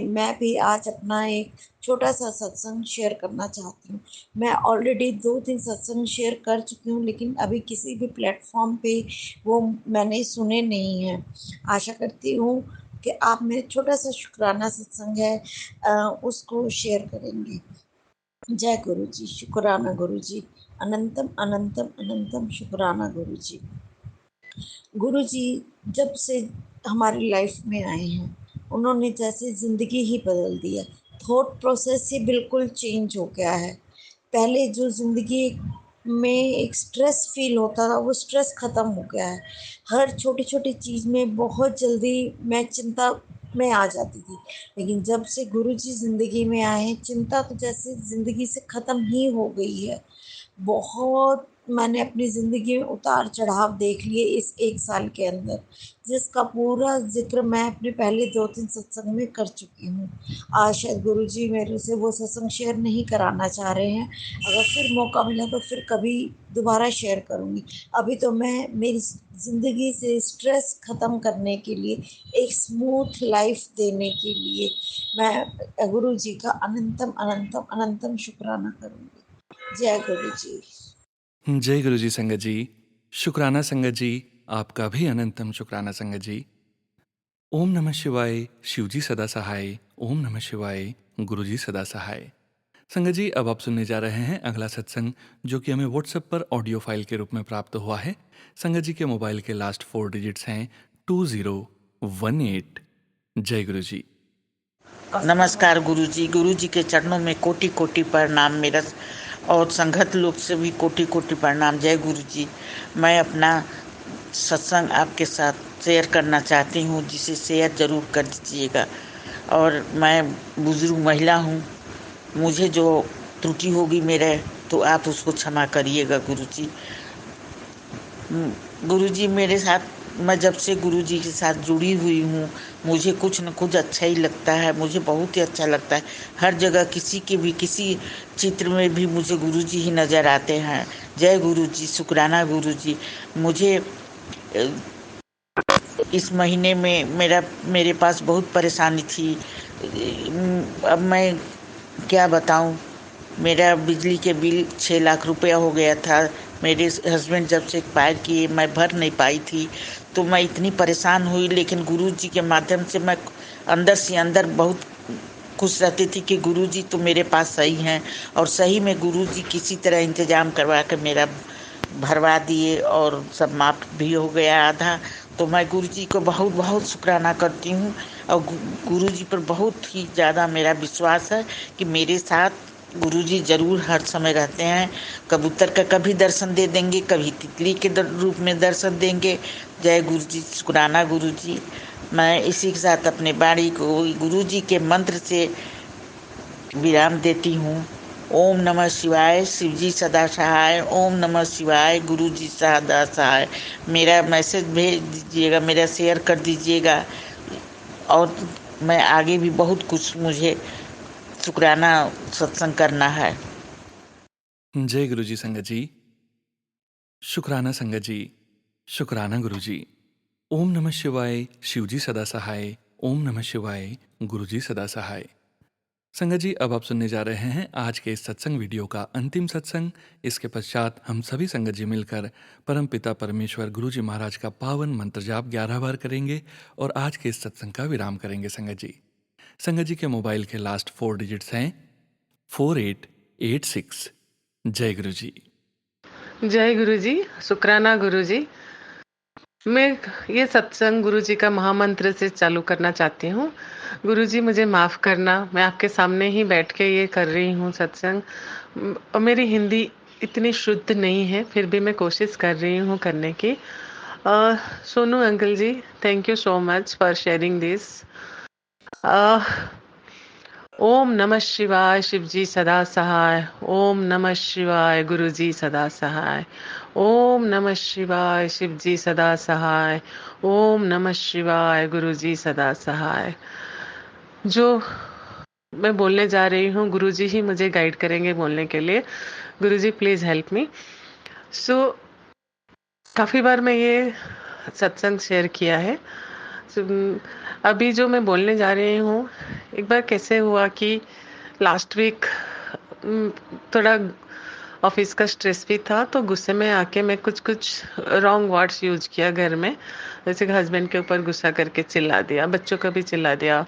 मैं भी आज अपना एक छोटा सा सत्संग शेयर करना चाहती हूँ। मैं ऑलरेडी 2-3 सत्संग शेयर कर चुकी हूँ, लेकिन अभी किसी भी प्लेटफॉर्म पे वो मैंने सुने नहीं हैं। आशा करती हूँ कि आप मेरे छोटा सा शुक्राना सत्संग है उसको शेयर करेंगे। जय गुरु जी। शुक्राना गुरु जी। अनंतम अनंतम अनंतम शुक्राना गुरु जी। गुरु जी जब से हमारी लाइफ में आए हैं उन्होंने जैसे ज़िंदगी ही बदल दी है। थॉट प्रोसेस ही बिल्कुल चेंज हो गया है। पहले जो ज़िंदगी में एक स्ट्रेस फील होता था वो स्ट्रेस ख़त्म हो गया है। हर छोटी छोटी चीज़ में बहुत जल्दी मैं चिंता में आ जाती थी, लेकिन जब से गुरु जी ज़िंदगी में आए हैं चिंता तो जैसे ज़िंदगी से ख़त्म ही हो गई है। बहुत मैंने अपनी ज़िंदगी में उतार चढ़ाव देख लिए इस 1 साल के अंदर, जिसका पूरा ज़िक्र मैं अपने पहले 2-3 सत्संग में कर चुकी हूँ। आज शायद गुरु जी मेरे से वो सत्संग शेयर नहीं कराना चाह रहे हैं। अगर फिर मौका मिला तो फिर कभी दोबारा शेयर करूँगी। अभी तो मैं मेरी ज़िंदगी से स्ट्रेस ख़त्म करने के लिए, एक स्मूथ लाइफ देने के लिए मैं गुरु जी का अनंतम अनंतम अनंतम शुक्राना करूँगी। जय गुरु जी। जय गुरु जी संगत जी। शुक्राना संगत जी, आपका भी अनंतम शुक्राना संगत जी। ओम नमः शिवाय। शिव जी सदा सहाय। ओम नमः शिवाय। गुरु जी सदा सहाय। संगत जी, अब आप सुनने जा रहे हैं अगला सत्संग, जो कि हमें व्हाट्सएप पर ऑडियो फाइल के रूप में प्राप्त हुआ है। संगत जी के मोबाइल के लास्ट 4 डिजिट्स हैं 2018। जय गुरु जी। नमस्कार गुरुजी। गुरुजी के चरणों में कोटि कोटि प्रणाम मेरा, और संगत लोग से भी कोटि कोटि प्रणाम। जय गुरुजी। मैं अपना सत्संग आपके साथ शेयर करना चाहती हूँ, जिसे शेयर ज़रूर कर दीजिएगा। और मैं बुजुर्ग महिला हूँ, मुझे जो त्रुटि होगी मेरे, तो आप उसको क्षमा करिएगा गुरुजी। गुरुजी मेरे साथ, मैं जब से गुरुजी के साथ जुड़ी हुई हूँ, मुझे कुछ न कुछ अच्छा ही लगता है। मुझे बहुत ही अच्छा लगता है। हर जगह किसी के भी किसी चित्र में भी मुझे गुरुजी ही नज़र आते हैं। जय गुरुजी, शुक्राना गुरुजी। मुझे इस महीने में मेरे पास बहुत परेशानी थी। अब मैं क्या बताऊं, मेरा बिजली के बिल 6 लाख रुपया हो गया था। मेरे हस्बैंड जब से एक्सपायर किए, मैं भर नहीं पाई थी, तो मैं इतनी परेशान हुई। लेकिन गुरुजी के माध्यम से मैं अंदर से अंदर बहुत खुश रहती थी कि गुरुजी तो मेरे पास सही हैं। और सही में गुरुजी किसी तरह इंतजाम करवा कर मेरा भरवा दिए, और सब माफ भी हो गया आधा। तो मैं गुरुजी को बहुत बहुत शुक्राना करती हूँ। और गुरुजी पर बहुत ही ज़्यादा मेरा विश्वास है कि मेरे साथ गुरुजी जरूर हर समय रहते हैं। कबूतर का कभी दर्शन दे देंगे, कभी तितली के रूप में दर्शन देंगे। जय गुरुजी, शुक्राना गुरुजी। मैं इसी के साथ अपने वाणी को गुरुजी के मंत्र से विराम देती हूँ। ओम नमः शिवाय, शिवजी सदा सहाय। ओम नमः शिवाय, गुरुजी सदा सहाय। मेरा मैसेज भेज दीजिएगा, मेरा शेयर कर दीजिएगा। और मैं आगे भी बहुत कुछ, मुझे शुक्राना सत्संग करना है। जय गुरुजी संगत जी। शुक्राना संगत जी। शुक्राना गुरुजी। ओम नमः शिवाय, शिवजी सदा सहाय। ओम नमः शिवाय, गुरुजी सदा सहाय। संगत जी, अब आप सुनने जा रहे हैं आज के इस सत्संग वीडियो का अंतिम सत्संग। इसके पश्चात हम सभी संगत जी मिलकर परम पिता परमेश्वर गुरुजी महाराज का पावन मंत्र जाप 11 बार करेंगे और आज के इस सत्संग का विराम करेंगे। संगत जी, संगत जी के मोबाइल के लास्ट 4 डिजिट्स हैं 4886। जय गुरु जी। जय गुरु जी, शुक्राना गुरु जी। मैं ये सत्संग गुरु जी का महामंत्र से चालू करना चाहती हूँ। गुरु जी मुझे माफ़ करना, मैं आपके सामने ही बैठ के ये कर रही हूँ सत्संग। मेरी हिंदी इतनी शुद्ध नहीं है, फिर भी मैं कोशिश कर रही हूँ करने की। Sonu uncle ji, thank you so much for sharing this. Om नमः शिवाय, शिवजी सदा सहाय। ओम नमः शिवाय, गुरुजी सदा सहाय। ओम नमः शिवाय, शिवजी सदा सहाय। ओम नमः शिवाय, गुरुजी सदा सहाय। जो मैं बोलने जा रही हूँ, गुरुजी ही मुझे गाइड करेंगे बोलने के लिए। गुरुजी प्लीज हेल्प मी। काफी बार मैं ये सत्संग शेयर किया है। अभी जो मैं बोलने जा रही हूँ, एक बार कैसे हुआ कि लास्ट वीक थोड़ा ऑफिस का स्ट्रेस भी था, तो गुस्से में आके मैं कुछ रॉन्ग वर्ड्स यूज किया घर में। जैसे हस्बैंड के ऊपर गुस्सा करके चिल्ला दिया, बच्चों का भी चिल्ला दिया।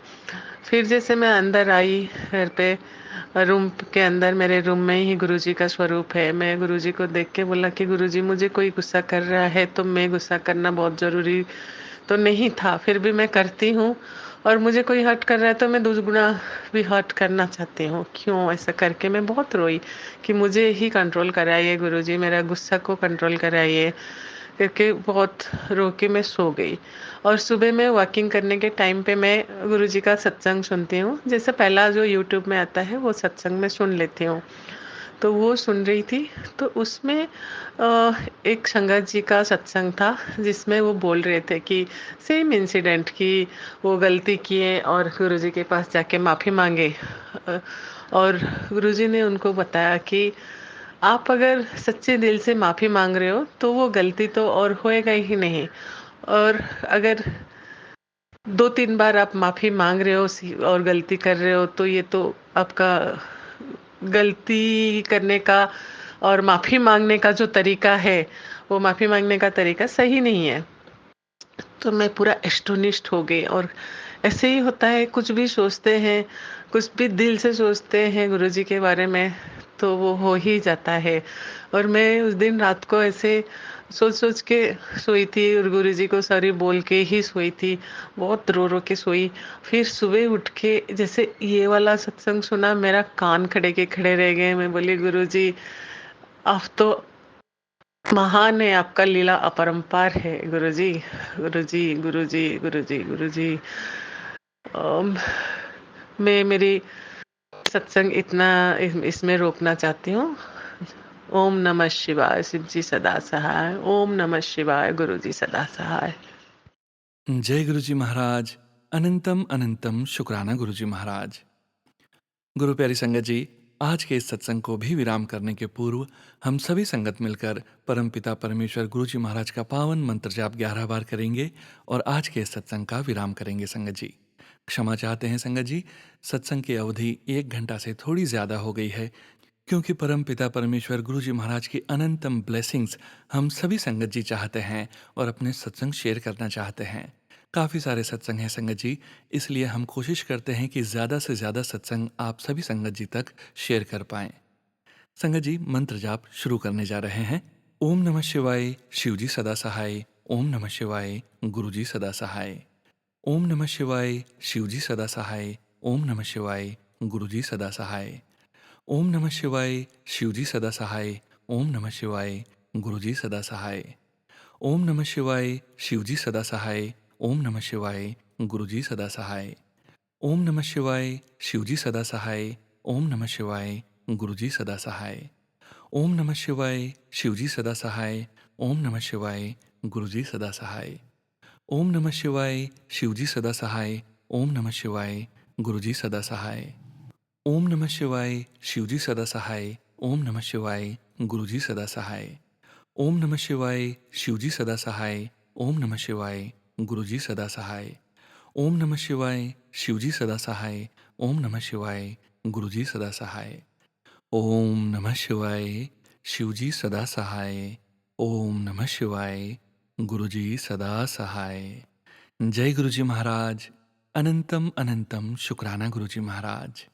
फिर जैसे मैं अंदर आई घर पे, रूम के अंदर मेरे रूम में ही गुरुजी का स्वरूप है। मैं गुरुजी को देख के बोला कि गुरुजी मुझे कोई गुस्सा कर रहा है तो मैं गुस्सा करना बहुत जरूरी तो नहीं था, फिर भी मैं करती हूँ। और मुझे कोई हर्ट कर रहा है तो मैं दुगुना भी हर्ट करना चाहती हूँ। क्यों ऐसा करके मैं बहुत रोई कि मुझे ही कंट्रोल कराइए गुरुजी, मेरा गुस्सा को कंट्रोल कराइए करके बहुत रो के मैं सो गई। और सुबह में वॉकिंग करने के टाइम पे मैं गुरुजी का सत्संग सुनती हूँ। जैसे पहला जो यूट्यूब में आता है वो सत्संग में सुन लेती हूँ, तो वो सुन रही थी। तो उसमें एक संगत जी का सत्संग था, जिसमें वो बोल रहे थे कि सेम इंसिडेंट की वो गलती किए और गुरुजी के पास जाके माफ़ी मांगे। और गुरुजी ने उनको बताया कि आप अगर सच्चे दिल से माफ़ी मांग रहे हो तो वो गलती तो और होएगा ही नहीं। और अगर 2-3 बार आप माफ़ी मांग रहे हो और गलती कर रहे हो, तो ये तो आपका गलती करने का और माफ़ी मांगने का जो तरीका है, वो माफ़ी मांगने का तरीका सही नहीं है। तो मैं पूरा एस्टोनिश्ड हो गई। और ऐसे ही होता है, कुछ भी सोचते हैं, कुछ भी दिल से सोचते हैं गुरुजी के बारे में, तो वो हो ही जाता है। और मैं उस दिन रात को ऐसे सोच के सोई थी और गुरुजी को सॉरी बोल के ही सोई थी। बहुत रो के सोई। फिर सुबह उठ के जैसे ये वाला सत्संग सुना, मेरा कान खड़े के खड़े रह गए। मैं बोली गुरुजी आप तो महान है, आपका लीला अपरंपार है गुरुजी। गुरुजी गुरुजी गुरुजी गुरुजी अम, मैं मेरी सत्संग इतना इसमें रोकना चाहती हूँ। ओम नमः शिवाय, शिव जी सदा सहाय। ओम नमः शिवाय, गुरु जी सदा सहाय। जय गुरुजी महाराज। अनंतम अनंतम शुक्राना गुरुजी महाराज। गुरु प्यारी संगत जी, आज के इस सत्संग को भी विराम करने के पूर्व हम सभी संगत मिलकर परमपिता परमेश्वर गुरुजी महाराज का पावन मंत्र जाप 11 बार करेंगे और आज के इस सत्संग का विराम करेंगे। संगत जी क्षमा चाहते हैं संगत जी, सत्संग की अवधि 1 घंटा से थोड़ी ज़्यादा हो गई है, क्योंकि परमपिता परमेश्वर गुरुजी महाराज की अनंतम ब्लेसिंग्स हम सभी संगत जी चाहते हैं और अपने सत्संग शेयर करना चाहते हैं। काफ़ी सारे सत्संग हैं संगत जी, इसलिए हम कोशिश करते हैं कि ज़्यादा से ज़्यादा सत्संग आप सभी संगत जी तक शेयर कर पाएं। संगत जी मंत्र जाप शुरू करने जा रहे हैं। ओम नमः शिवाय, शिवजी सदा सहाय। ओम नमः शिवाय, गुरुजी सदा सहाय। ओम नमः शिवाय, शिवजी सदा सहाय। ओम नमः शिवाय, गुरुजी सदा सहाय। ओम नमः शिवाय, शिवजी सदा सहाय। ओम नमः शिवाय, गुरुजी सदा सहाय। ओम नमः शिवाय, शिवजी सदा सहाय। ओम नमः शिवाय, गुरुजी सदा सहाय। ओम नमः शिवाय, शिवजी सदा सहाय। ओम नमः शिवाय, गुरुजी सदा सहाय। ओम नमः शिवाय, शिवजी सदा सहाय। ओम नमः शिवाय, गुरुजी सदा सहाय। ओम नमः शिवाय, शिवजी सदा सहाय। ओम नमः शिवाय, गुरुजी सदा सहाय। ओम नमः शिवाय, शिवजी सदा सहाय। ओम नमः शिवाय, गुरुजी सदा सहाय। ओम नमः शिवाय, शिवजी सदा सहाय। ओम नमः शिवाय, गुरुजी सदा सहाय। ओम नमः शिवाय, शिवजी सदा सहाय। ओम नमः शिवाय, गुरुजी सदा सहाय। ओम नमः शिवाय, शिवजी सदा सहाय। ओम नमः शिवाय, गुरुजी सदा सहाय। जय गुरुजी महाराज। अनंतम अनंतम शुक्राना गुरुजी महाराज।